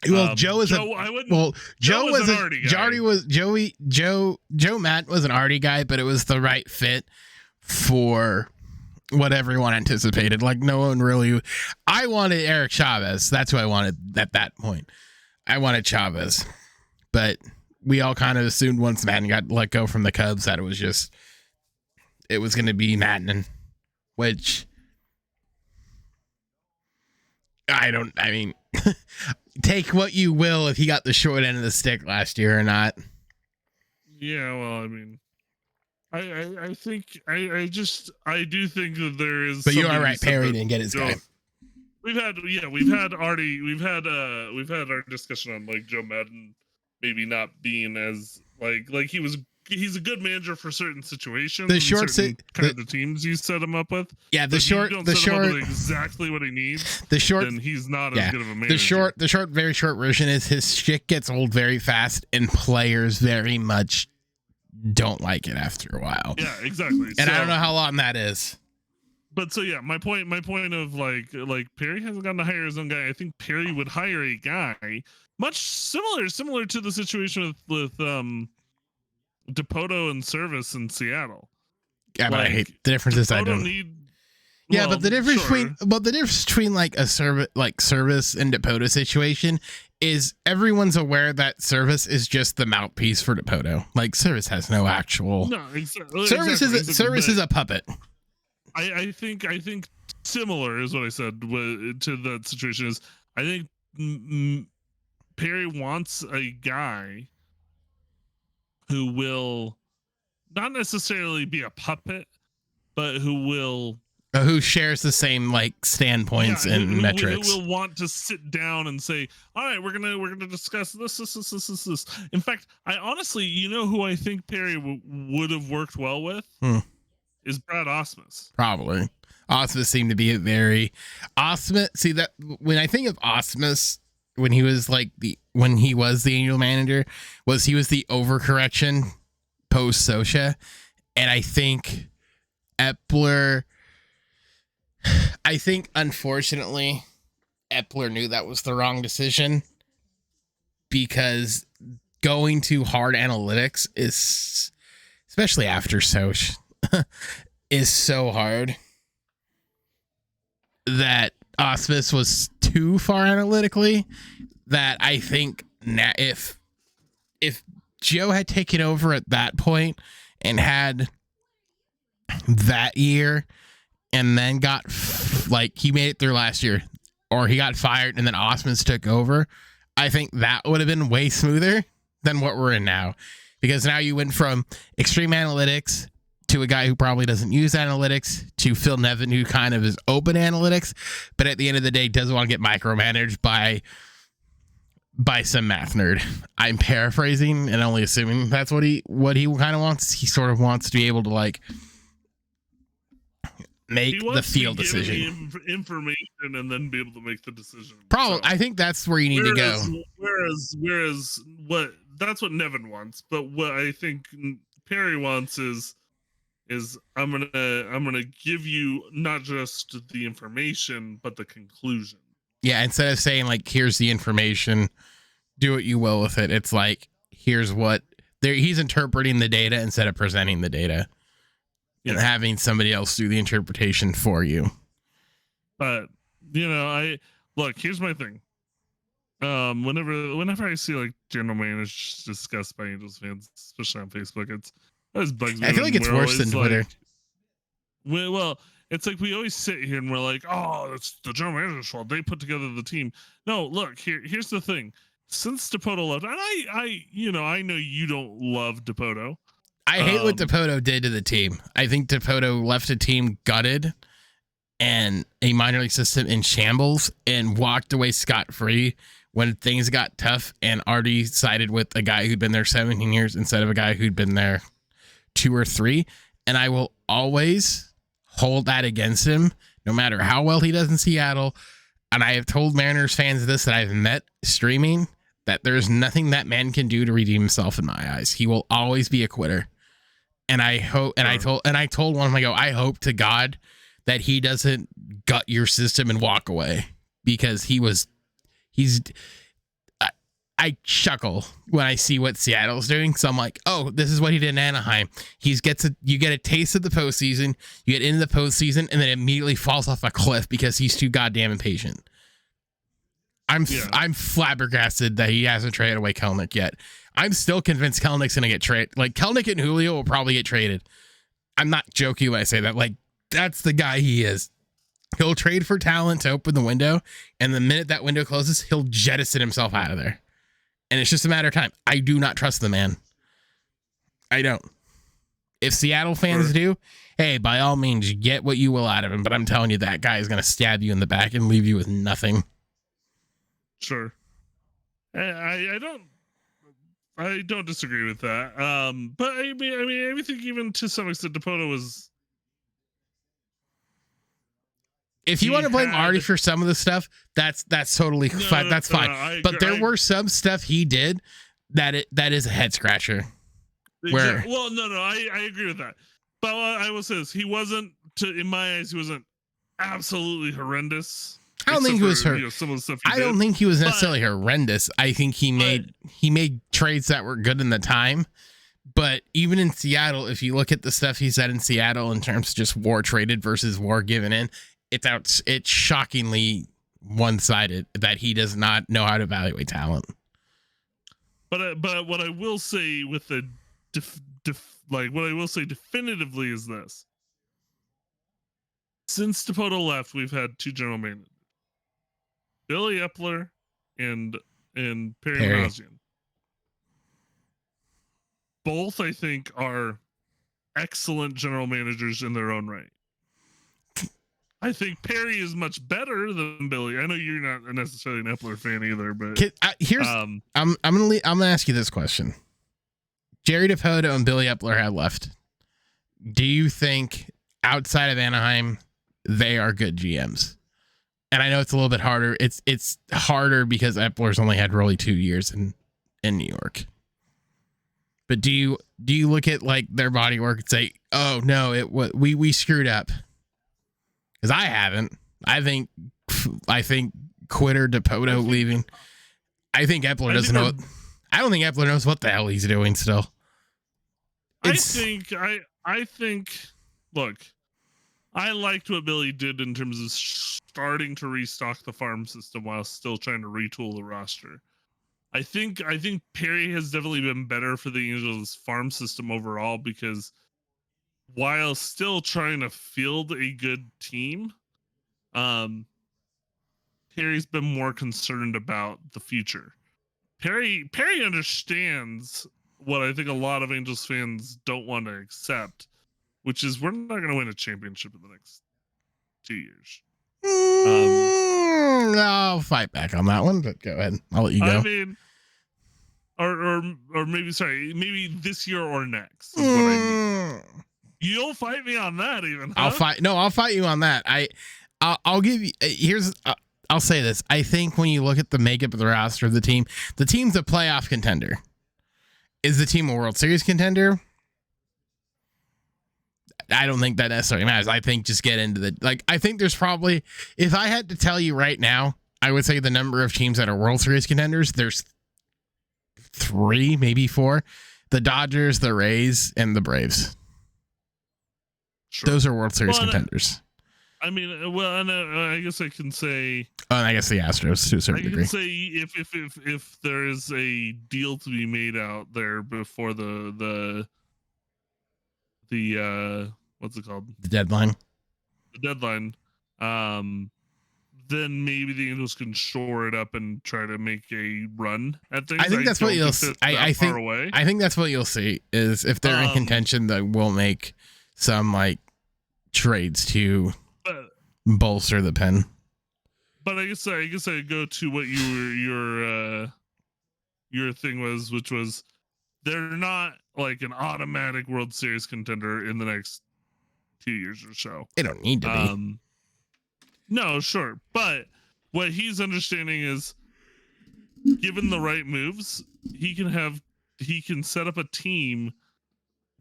[SPEAKER 1] Well, Joe was an Artie guy. Joe Matt was an Artie guy, but it was the right fit for what everyone anticipated. Like, no one really. I wanted Eric Chavez. That's who I wanted at that point. I wanted Chavez, but we all kind of assumed once Madden got let go from the Cubs that it was going to be Madden, which I mean, take what you will if he got the short end of the stick last year or not.
[SPEAKER 2] Yeah, well, I mean, I think I do think that there is.
[SPEAKER 1] But you
[SPEAKER 2] something
[SPEAKER 1] are right.
[SPEAKER 2] said
[SPEAKER 1] Perry
[SPEAKER 2] that,
[SPEAKER 1] didn't get his
[SPEAKER 2] you know,
[SPEAKER 1] guy.
[SPEAKER 2] we've had our discussion on like Joe Madden maybe not being as like he's a good manager for certain situations
[SPEAKER 1] The
[SPEAKER 2] and
[SPEAKER 1] short
[SPEAKER 2] certain
[SPEAKER 1] si- the,
[SPEAKER 2] kinds of teams you set him up with.
[SPEAKER 1] yeah,
[SPEAKER 2] But
[SPEAKER 1] the
[SPEAKER 2] if you
[SPEAKER 1] short
[SPEAKER 2] don't
[SPEAKER 1] the
[SPEAKER 2] set him up
[SPEAKER 1] short
[SPEAKER 2] with exactly what he needs,
[SPEAKER 1] the short
[SPEAKER 2] then he's not as
[SPEAKER 1] yeah,
[SPEAKER 2] good of a manager.
[SPEAKER 1] the short very short version is his shit gets old very fast and players very much don't like it after a while.
[SPEAKER 2] Yeah, exactly.
[SPEAKER 1] And I don't know how long that is.
[SPEAKER 2] But so yeah, my point of like Perry hasn't gotten to hire his own guy. I think Perry would hire a guy much similar to the situation with Dipoto and Service in Seattle.
[SPEAKER 1] Yeah, but I
[SPEAKER 2] Like,
[SPEAKER 1] hate the difference is I
[SPEAKER 2] Dipoto
[SPEAKER 1] don't. Yeah,
[SPEAKER 2] well,
[SPEAKER 1] but the difference
[SPEAKER 2] sure.
[SPEAKER 1] between like a service and Dipoto situation is everyone's aware that Service is just the mouthpiece for Dipoto. Like Service has no actual
[SPEAKER 2] No, exactly.
[SPEAKER 1] Service is a puppet.
[SPEAKER 2] I think similar is what I said to that situation is I think Perry wants a guy who will not necessarily be a puppet, but
[SPEAKER 1] Who shares the same like standpoints and metrics.
[SPEAKER 2] Who will want to sit down and say, all right, we're gonna discuss this. In fact, I honestly, you know who I think Perry would have worked well with is Brad Osmus.
[SPEAKER 1] Probably. Osmus seemed to be a very Osmus. See that when I think of Osmus, when he was the Angel manager, he was the overcorrection post Sosha, and I think Epler. I think unfortunately, Epler knew that was the wrong decision because going to hard analytics is, especially after Soch, is so hard that Osmus was too far analytically that I think if Joe had taken over at that point and had that year and then got he made it through last year or he got fired and then Osmus took over, I think that would have been way smoother than what we're in now, because now you went from extreme analytics to a guy who probably doesn't use analytics to Phil Nevin, who kind of is open analytics, but at the end of the day doesn't want to get micromanaged by some math nerd. I'm paraphrasing and only assuming that's what he kind of wants. He sort of wants to be able to like make the field decision,
[SPEAKER 2] information, and then be able to make the decision.
[SPEAKER 1] Probably,
[SPEAKER 2] so,
[SPEAKER 1] I think that's where you need to go.
[SPEAKER 2] Whereas that's what Nevin wants, but what I think Perry wants is I'm gonna give you not just the information but the conclusion.
[SPEAKER 1] Yeah, instead of saying like here's the information, do what you will with it. It's like here's what he's interpreting the data instead of presenting the data. And having somebody else do the interpretation for you.
[SPEAKER 2] But here's my thing. Whenever I see like general managers discussed by Angels fans, especially on Facebook, it always bugs me.
[SPEAKER 1] I feel like it's worse than Twitter.
[SPEAKER 2] Well, it's like we always sit here and we're like, oh, it's the general manager's fault. They put together the team. No, look, here's the thing. Since Dipoto left, and I know you don't love Dipoto.
[SPEAKER 1] I hate what Dipoto did to the team. I think Dipoto left a team gutted and a minor league system in shambles and walked away scot-free when things got tough and already sided with a guy who'd been there 17 years instead of a guy who'd been there 2 or 3. And I will always hold that against him, no matter how well he does in Seattle. And I have told Mariners fans this that I've met streaming, that there's nothing that man can do to redeem himself in my eyes. He will always be a quitter. And I hope, and I told one of them, I hope to God that he doesn't gut your system and walk away, because I chuckle when I see what Seattle's doing. So I'm like, oh, this is what he did in Anaheim. You get a taste of the postseason, you get into the postseason, and then immediately falls off a cliff because he's too goddamn impatient. I'm flabbergasted that he hasn't traded away Kelenic yet. I'm still convinced Kelnic's going to get traded. Like, Kelenic and Julio will probably get traded. I'm not joking when I say that. Like, that's the guy he is. He'll trade for talent to open the window, and the minute that window closes, he'll jettison himself out of there. And it's just a matter of time. I do not trust the man. I don't. If Seattle fans do, hey, by all means, get what you will out of him. But I'm telling you, that guy is going to stab you in the back and leave you with nothing.
[SPEAKER 2] Sure. I don't disagree with that. But I mean, I think even to some extent, Dipoto was.
[SPEAKER 1] If you want to blame Artie for some of the stuff, that's totally fine. That's fine. But there were some stuff he did that is a head scratcher. Where
[SPEAKER 2] I agree with that. But I will say this: he wasn't, in my eyes, he wasn't absolutely horrendous.
[SPEAKER 1] I don't think he was
[SPEAKER 2] some of the stuff
[SPEAKER 1] I don't think he was necessarily horrendous. I think he made trades that were good in the time. But even in Seattle, if you look at the stuff he said in Seattle in terms of just war traded versus war given in, it's shockingly one-sided that he does not know how to evaluate talent.
[SPEAKER 2] But what I will say with the what I will say definitively is this: since Dipoto left, we've had two general managers, Billy Epler and Perry Manassian. Both, I think, are excellent general managers in their own right. I think Perry is much better than Billy. I know you're not necessarily an Epler fan either, but
[SPEAKER 1] I'm gonna ask you this question: Jerry Dipoto and Billy Epler had left. Do you think outside of Anaheim they are good GMs? And I know it's a little bit harder. It's harder because Epler's only had really 2 years in New York. But do you look at like their body work and say, oh no, we screwed up? Because I haven't. I think Quitter, Dipoto leaving. I think Epler doesn't know. I don't think Epler knows what the hell he's doing still.
[SPEAKER 2] I think. Look, I liked what Billy did in terms of starting to restock the farm system while still trying to retool the roster. I think Perry has definitely been better for the Angels farm system overall because while still trying to field a good team, Perry's been more concerned about the future. Perry understands what I think a lot of Angels fans don't want to accept, which is we're not going to win a championship in the next 2 years.
[SPEAKER 1] I'll fight back on that one, but go ahead. I'll let you go.
[SPEAKER 2] I mean, or maybe this year or next. Is what I mean. You'll fight me on that, even. Huh?
[SPEAKER 1] I'll fight you on that. I'll give you. I'll say this. I think when you look at the makeup of the roster of the team's a playoff contender. Is the team a World Series contender? I don't think that necessarily matters. I think just get into I think there's probably, if I had to tell you right now, I would say the number of teams that are World Series contenders, there's 3, maybe 4. The Dodgers, the Rays, and the Braves.
[SPEAKER 2] Sure.
[SPEAKER 1] Those are World Series contenders.
[SPEAKER 2] I mean, I guess I can say.
[SPEAKER 1] And I guess the Astros to a certain degree.
[SPEAKER 2] I can say if there is a deal to be made out there before the what's it called?
[SPEAKER 1] The deadline.
[SPEAKER 2] The deadline. Then maybe the Angels can shore it up and try to make a run at things.
[SPEAKER 1] I think that's what you'll see. I think that's what you'll see is if they're in contention, they will make some trades to bolster the pen.
[SPEAKER 2] But I guess I go to what your thing was, which was they're not like an automatic World Series contender in the next 2 years or so.
[SPEAKER 1] They don't need to be.
[SPEAKER 2] No, sure. But what he's understanding is given the right moves, he can set up a team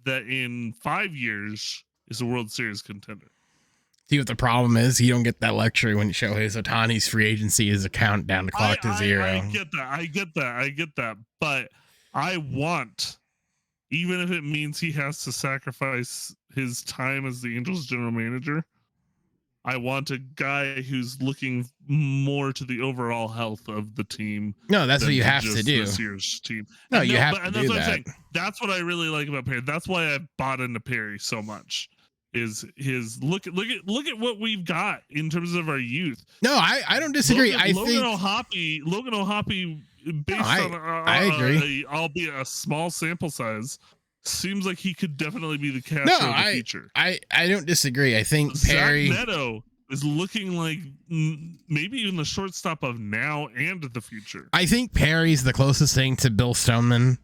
[SPEAKER 2] that in 5 years is a World Series contender.
[SPEAKER 1] See what the problem is? You don't get that luxury when Shohei Ohtani's free agency is a countdown to clock to 0.
[SPEAKER 2] I get that. But I want, even if it means he has to sacrifice his time as the Angels general manager, I want a guy who's looking more to the overall health of the team.
[SPEAKER 1] No, that's what you have to do.
[SPEAKER 2] This year's team.
[SPEAKER 1] No, you have to do that.
[SPEAKER 2] That's what I really like about Perry. That's why I bought into Perry so much. Is his look at what we've got in terms of our youth.
[SPEAKER 1] No, I don't disagree.
[SPEAKER 2] Logan O'Hoppe, based on
[SPEAKER 1] I agree,
[SPEAKER 2] albeit a small sample size, seems like he could definitely be the catcher
[SPEAKER 1] No,
[SPEAKER 2] of the future.
[SPEAKER 1] I don't disagree. I think Perry
[SPEAKER 2] Zach Neto is looking like maybe even the shortstop of now and the future.
[SPEAKER 1] I think Perry's the closest thing to Bill Stoneman,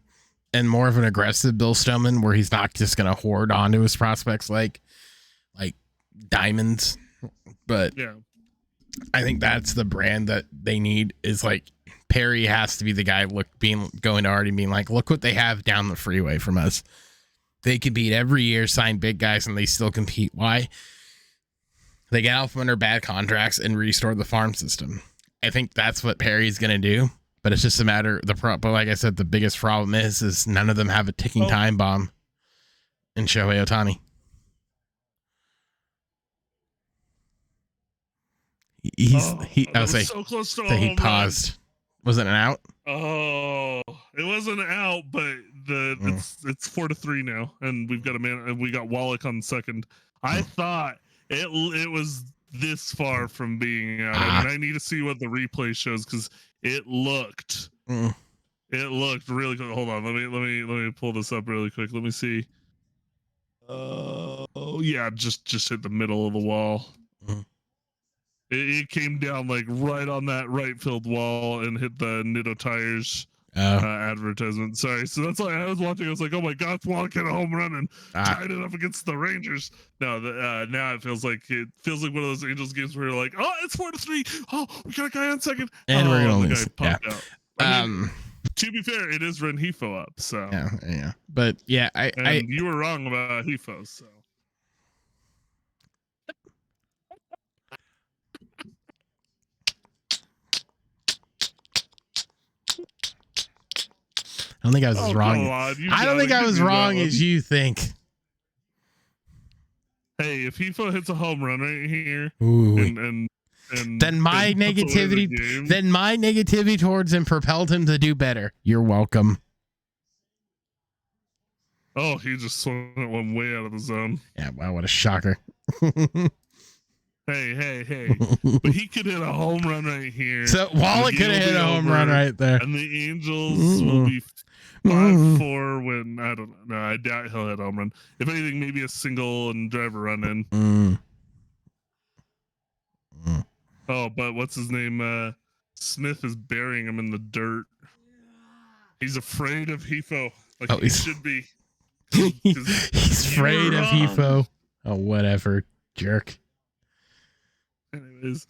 [SPEAKER 1] and more of an aggressive Bill Stoneman, where he's not just going to hoard onto his prospects like diamonds. But
[SPEAKER 2] yeah,
[SPEAKER 1] I think that's the brand that they need. Is like Perry has to be the guy going to already being like, look what they have down the freeway from us. They compete every year, sign big guys, and they still compete. Why? They get out from under bad contracts and restore the farm system. I think that's what Perry's going to do, but it's just a matter but like I said, the biggest problem is none of them have a ticking time bomb in Shohei Ohtani.
[SPEAKER 2] So close to
[SPEAKER 1] he paused. Was it an out?
[SPEAKER 2] Oh, it wasn't out, but it's 4-3 now, and we've got a man, and we got Wallach on second. I thought it was this far from being out. I mean, I need to see what the replay shows because it looked really cool. Hold on, let me pull this up really quick. Let me see. Oh yeah, just hit the middle of the wall. It came down like right on that right field wall and hit the Nitto Tires advertisement. Sorry, so that's why I was watching. I was like, "Oh my God, Wallach hit a home run and tied it up against the Rangers." No, now it feels like one of those Angels games where you're like, "Oh, it's 4-3. Oh, we got a guy on second,
[SPEAKER 1] and we're gonna lose."
[SPEAKER 2] Out. I mean, to be fair, it is Renhefo up, so
[SPEAKER 1] yeah. But yeah,
[SPEAKER 2] you were wrong about Hefo, so.
[SPEAKER 1] I don't think I was as wrong. I don't think I was wrong as you think.
[SPEAKER 2] Hey, if Hefo hits a home run right here, and
[SPEAKER 1] then my negativity towards him propelled him to do better. You're welcome.
[SPEAKER 2] Oh, he just swung that one way out of the zone.
[SPEAKER 1] Yeah, wow, what a shocker.
[SPEAKER 2] Hey. But he could hit a home run right here.
[SPEAKER 1] So Wallach could have hit a home run right there.
[SPEAKER 2] And the Angels will be 5-4 when, I don't know. No, I doubt he'll hit a home run. If anything, maybe a single and drive a run in. Oh, but what's his name? Smith is burying him in the dirt. He's afraid of Hefo. Like he should be.
[SPEAKER 1] He's afraid of Hefo. Oh, whatever, jerk.
[SPEAKER 2] Anyways,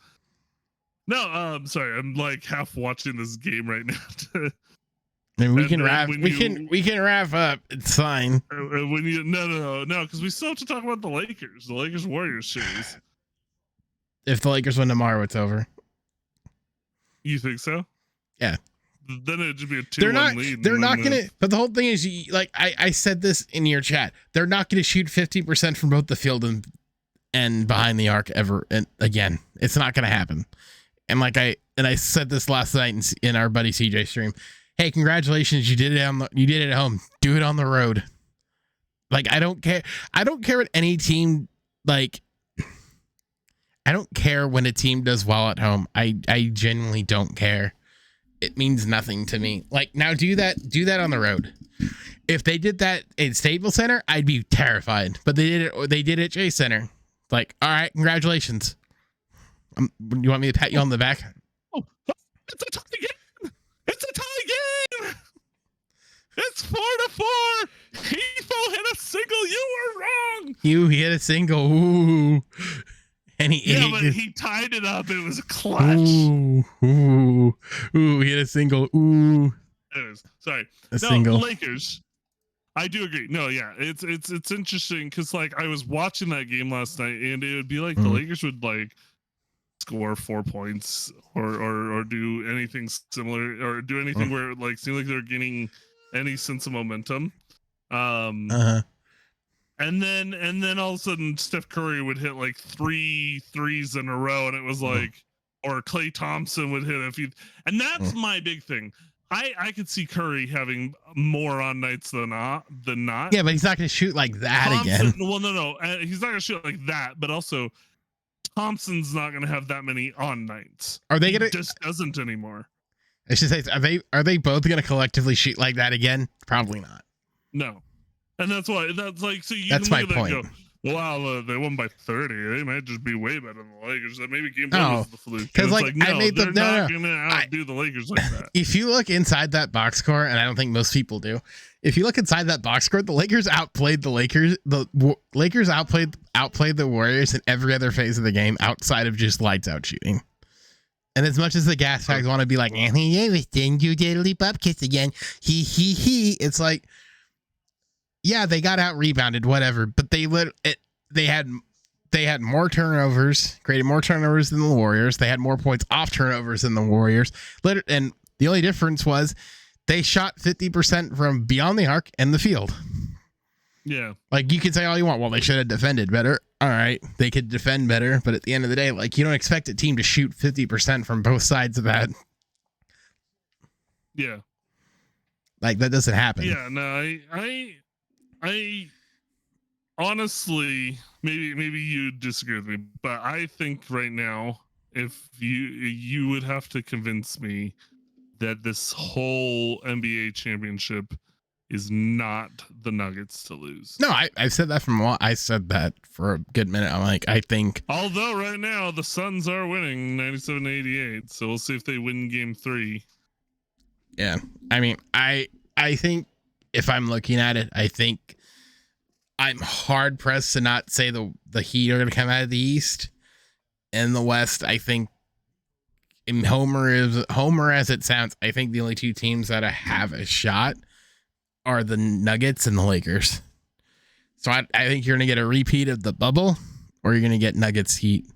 [SPEAKER 2] no, I'm sorry. I'm like half watching this game right now.
[SPEAKER 1] And we can wrap up. It's fine.
[SPEAKER 2] When you no, because we still have to talk about the Lakers, Warriors series.
[SPEAKER 1] If the Lakers win tomorrow, it's over.
[SPEAKER 2] You think so?
[SPEAKER 1] Yeah.
[SPEAKER 2] Then it'd just be a 2-1 lead.
[SPEAKER 1] They're not gonna. But the whole thing is, like I said this in your chat, they're not gonna shoot 50% from both the field and behind the arc ever. And again, it's not gonna happen. And I said this last night in our buddy CJ stream. Hey, congratulations! You did it at home. Do it on the road. Like I don't care. I don't care what any team like. I don't care when a team does well at home. I genuinely don't care. It means nothing to me. Like now, do that on the road. If they did that at Staples Center, I'd be terrified. But they did it at Chase Center. Like, all right, congratulations. You want me to pat you on the back?
[SPEAKER 2] Oh, it's a tie game. It's a tie game. It's 4-4. Hefo hit a single. You were wrong.
[SPEAKER 1] You hit a single. Ooh. And
[SPEAKER 2] he tied it up. It was a clutch.
[SPEAKER 1] Ooh, he hit a single. Ooh.
[SPEAKER 2] Anyways, sorry.
[SPEAKER 1] Single.
[SPEAKER 2] Lakers. I do agree. No, yeah, it's interesting because like I was watching that game last night, and it would be like the Lakers would like score 4 points or do anything similar or do anything where it like seemed like they're getting any sense of momentum. And then all of a sudden Steph Curry would hit like 3 threes in a row, and it was like, or Klay Thompson would hit a few, and that's my big thing. I could see Curry having more on nights than not.
[SPEAKER 1] Yeah, but he's not going to shoot like that
[SPEAKER 2] Thompson,
[SPEAKER 1] again.
[SPEAKER 2] Well, no, he's not going to shoot like that. But also, Thompson's not going to have that many on nights.
[SPEAKER 1] Are they going to?
[SPEAKER 2] Just doesn't anymore.
[SPEAKER 1] I should say, are they both going to collectively shoot like that again? Probably not.
[SPEAKER 2] No. And that's why that's like, so you
[SPEAKER 1] That's
[SPEAKER 2] can
[SPEAKER 1] my
[SPEAKER 2] look at that
[SPEAKER 1] point.
[SPEAKER 2] and go, wow, they won by 30. They might just be way better than the Lakers. That maybe game
[SPEAKER 1] No,
[SPEAKER 2] one was the fluke.
[SPEAKER 1] 'cause,
[SPEAKER 2] And it's
[SPEAKER 1] like,
[SPEAKER 2] like,
[SPEAKER 1] I
[SPEAKER 2] no,
[SPEAKER 1] made the-
[SPEAKER 2] they're
[SPEAKER 1] no,
[SPEAKER 2] not
[SPEAKER 1] no.
[SPEAKER 2] gonna outdo the Lakers like that.
[SPEAKER 1] If you look inside that box score, and I don't think most people do, if you look inside that box score, the Lakers outplayed the Lakers. Lakers outplayed the Warriors in every other phase of the game outside of just lights out shooting. And as much as the gas fags want to be like, Anthony Davis, didn't you did a leap up kiss again? He. It's like, yeah, they got out rebounded, whatever, but they had more turnovers, created more turnovers than the Warriors. They had more points off turnovers than the Warriors. And the only difference was they shot 50% from beyond the arc and the field.
[SPEAKER 2] Yeah.
[SPEAKER 1] Like, you can say all you want. Well, they should have defended better. All right, they could defend better, but at the end of the day, like, you don't expect a team to shoot 50% from both sides of that.
[SPEAKER 2] Yeah.
[SPEAKER 1] Like, that doesn't happen.
[SPEAKER 2] Yeah, no, I honestly, maybe you disagree with me, but I think right now, if you would have to convince me that this whole NBA championship is not the Nuggets to lose.
[SPEAKER 1] No, I've said that from a while. I said that for a good minute. I'm like, I think.
[SPEAKER 2] Although right now the Suns are winning 97-88, so we'll see if they win game 3.
[SPEAKER 1] Yeah, I mean, I think if I'm looking at it, I think I'm hard pressed to not say the Heat are going to come out of the East. In the West, I think, in Homer as it sounds, I think the only two teams that have a shot are the Nuggets and the Lakers. So I think you're going to get a repeat of the bubble, or you're going to get Nuggets Heat.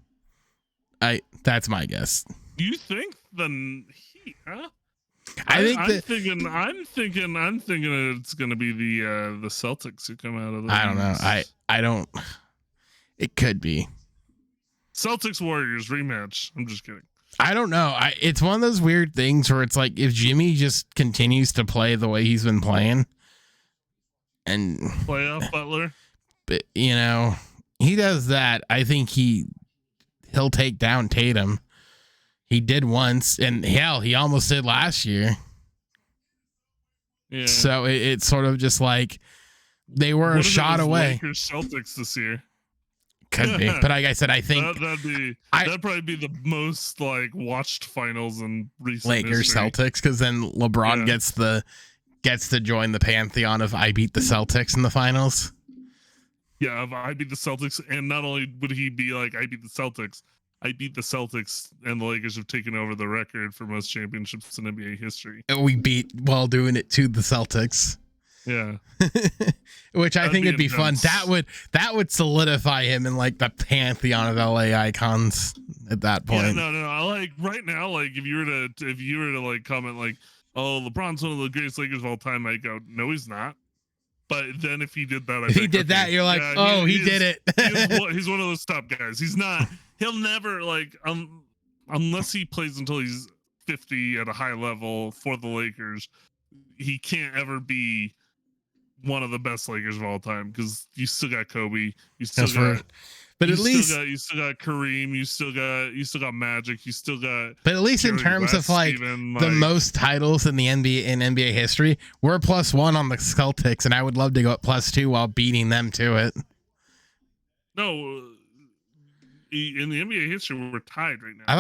[SPEAKER 1] That's my guess.
[SPEAKER 2] You think the Heat, huh?
[SPEAKER 1] I'm
[SPEAKER 2] thinking it's gonna be the Celtics who come out of the.
[SPEAKER 1] I don't know. I don't. It could be
[SPEAKER 2] Celtics Warriors rematch. I'm just kidding.
[SPEAKER 1] I don't know. It's one of those weird things where it's like, if Jimmy just continues to play the way he's been playing, and
[SPEAKER 2] playoff Butler,
[SPEAKER 1] but he does that, I think he'll take down Tatum. He did once, and hell, he almost did last year.
[SPEAKER 2] Yeah.
[SPEAKER 1] So it's sort of just like they were a shot away.
[SPEAKER 2] Lakers Celtics this year.
[SPEAKER 1] Could be, but like I said, I think
[SPEAKER 2] that'd probably be the most like watched finals in recent
[SPEAKER 1] Lakers
[SPEAKER 2] history.
[SPEAKER 1] Celtics, because then LeBron gets to join the pantheon of I beat the Celtics in the finals.
[SPEAKER 2] Yeah, if I beat the Celtics, and not only would he be like I beat the Celtics, I beat the Celtics, and the Lakers have taken over the record for most championships in NBA history.
[SPEAKER 1] And we beat while doing it to the Celtics.
[SPEAKER 2] Yeah.
[SPEAKER 1] Which I think would be fun.
[SPEAKER 2] intense.
[SPEAKER 1] That would solidify him in like the pantheon of LA icons at that point.
[SPEAKER 2] Yeah, no. I like right now, like if you were to like comment like, oh, LeBron's one of the greatest Lakers of all time, I go, no, he's not. But then if he did that,
[SPEAKER 1] if he did that, you're like, oh, he did it.
[SPEAKER 2] He's one of those top guys. He's not. He'll never like unless he plays until he's 50 at a high level for the Lakers. He can't ever be one of the best Lakers of all time, because you still got Kobe, you still got,
[SPEAKER 1] but at least
[SPEAKER 2] you still got Kareem, you still got Magic, you still got.
[SPEAKER 1] But at least
[SPEAKER 2] Jerry
[SPEAKER 1] in terms
[SPEAKER 2] West,
[SPEAKER 1] of like
[SPEAKER 2] even,
[SPEAKER 1] the most titles in the NBA history, we're +1 on the Celtics, and I would love to go at +2 while beating them to it.
[SPEAKER 2] No, in the NBA history, we're tied right now.
[SPEAKER 1] I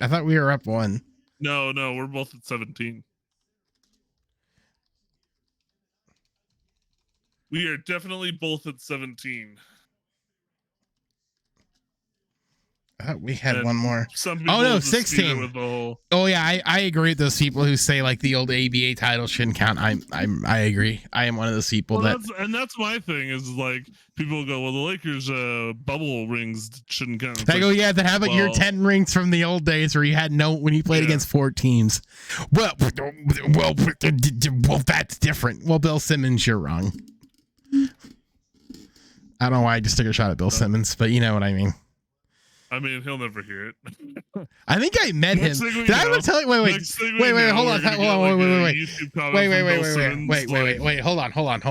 [SPEAKER 1] thought we were up 1.
[SPEAKER 2] No, we're both at 17. We are definitely both at 17.
[SPEAKER 1] I thought we had
[SPEAKER 2] And
[SPEAKER 1] one more.
[SPEAKER 2] Some people
[SPEAKER 1] Oh no,
[SPEAKER 2] dispute it
[SPEAKER 1] 16.
[SPEAKER 2] with the whole,
[SPEAKER 1] Oh yeah, I agree with those people who say like the old ABA title shouldn't count. I agree. I am one of those people
[SPEAKER 2] that's my thing is like people go, well, the Lakers bubble rings shouldn't count. It's
[SPEAKER 1] I go,
[SPEAKER 2] like,
[SPEAKER 1] yeah, then how about your 10 rings from the old days where you had when you played against 4 teams? Well, that's different. Well, Bill Simmons, you're wrong. I don't know why I just took a shot at Bill Simmons, but you know what I mean.
[SPEAKER 2] I mean, he'll never hear it.
[SPEAKER 1] I think I met him. Did I ever tell you? Wait, hold on. Wait, hold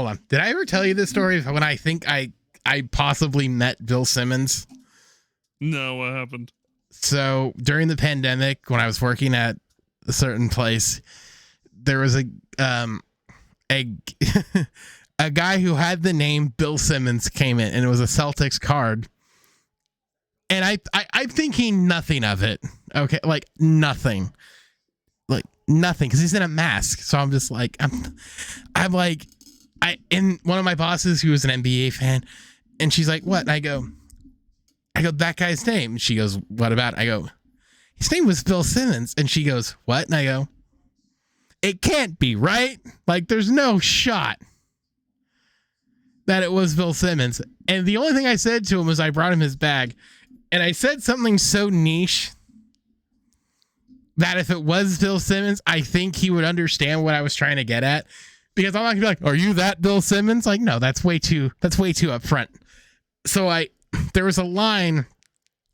[SPEAKER 1] on. Did I ever tell you this story when I think I possibly met Bill Simmons?
[SPEAKER 2] No, what happened?
[SPEAKER 1] So during the pandemic, when I was working at a certain place, there was a a guy who had the name Bill Simmons came in, and it was a Celtics card. And I'm thinking nothing of it. Okay, like nothing. Like nothing, because he's in a mask. So I'm just like, I'm like, and one of my bosses who was an NBA fan, and she's like, what? And I go, that guy's name. She goes, what about? I go, his name was Bill Simmons. And she goes, what? And I go, it can't be, right? Like, there's no shot that it was Bill Simmons. And the only thing I said to him was I brought him his bag. And I said something so niche that if it was Bill Simmons, I think he would understand what I was trying to get at. Because I'm not gonna be like, are you that Bill Simmons? Like, no, that's way too upfront. So there was a line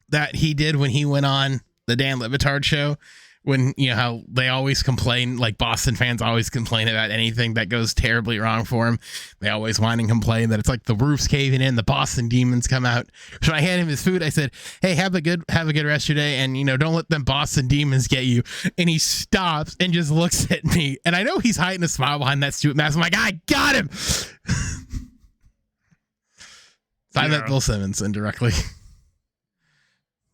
[SPEAKER 1] that he did when he went on the Dan Le Batard show, when, you know, how they always complain, like Boston fans always complain about anything that goes terribly wrong for him. They always whine and complain that it's like the roof's caving in, the Boston demons come out. So I handed him his food. I said, hey, have a good rest of your day. And, you know, don't let them Boston demons get you. And he stops and just looks at me. And I know he's hiding a smile behind that stupid mask. I'm like, I got him. So I met Bill Simmons indirectly.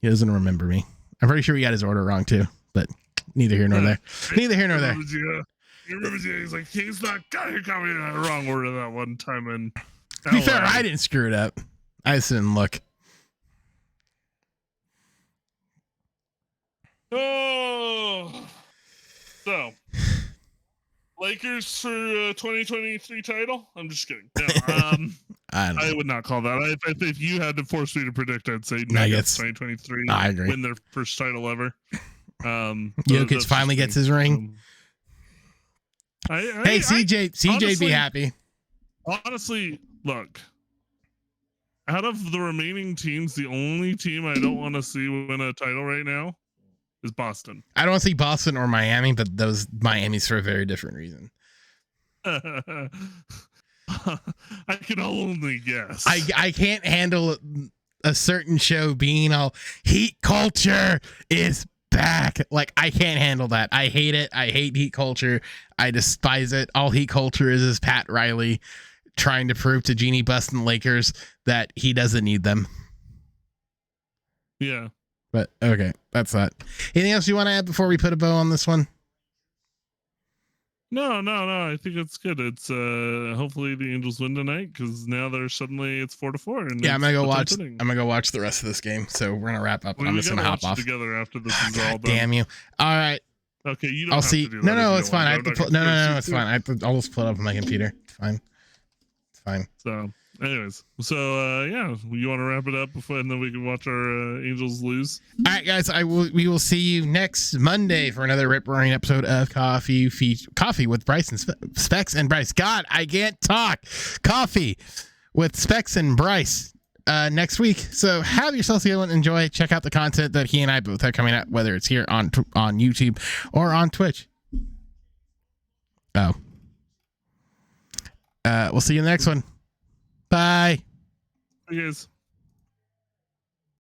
[SPEAKER 1] He doesn't remember me. I'm pretty sure he got his order wrong too, but neither here nor there. Neither here nor there.
[SPEAKER 2] You remember, he's like, he's not got me that wrong order that one time. And
[SPEAKER 1] to be fair, I didn't screw it up. I just didn't look.
[SPEAKER 2] Oh, so Lakers for 2023 title. I'm just kidding. No, I would not call that. If you had to force me to predict, I'd say Nuggets 2023.
[SPEAKER 1] I agree.
[SPEAKER 2] Win their first title ever.
[SPEAKER 1] Jokic finally gets his ring. Hey, CJ, honestly, be happy.
[SPEAKER 2] Honestly, look. Out of the remaining teams, the only team I don't want to see win a title right now is Boston.
[SPEAKER 1] I don't want to see Boston or Miami, but those Miami's for a very different reason.
[SPEAKER 2] I can only guess.
[SPEAKER 1] I can't handle a certain show being all heat culture is back. Like, I can't handle that. I hate it. I hate heat culture. I despise it. All heat culture is Pat Riley trying to prove to Jeannie Buss and Lakers that he doesn't need them.
[SPEAKER 2] Yeah.
[SPEAKER 1] But okay, that's that. Anything else you want to add before we put a bow on this one?
[SPEAKER 2] No. I think it's good. It's hopefully the Angels win tonight, because now they're suddenly it's 4-4. And
[SPEAKER 1] yeah, I'm gonna go watch the rest of this game. So we're gonna wrap up. I'm just gonna hop off
[SPEAKER 2] together after this is all done.
[SPEAKER 1] Damn you! All right.
[SPEAKER 2] Okay, you don't.
[SPEAKER 1] I'll
[SPEAKER 2] have
[SPEAKER 1] see.
[SPEAKER 2] To do
[SPEAKER 1] No, it's fine. I have to. No, it's fine. I'll just pull it up on my computer. It's fine.
[SPEAKER 2] So, anyways, yeah, you want to wrap it up and then we can watch our Angels lose.
[SPEAKER 1] All right, guys, we will see you next Monday for another rip-roaring episode of Coffee with Bryce and Specks and Bryce. God, I can't talk. Coffee with Specks and Bryce next week. So have yourselves a good one. Enjoy. Check out the content that he and I both have coming out, whether it's here on YouTube or on Twitch. We'll see you in the next one. Bye.
[SPEAKER 2] Hey guys.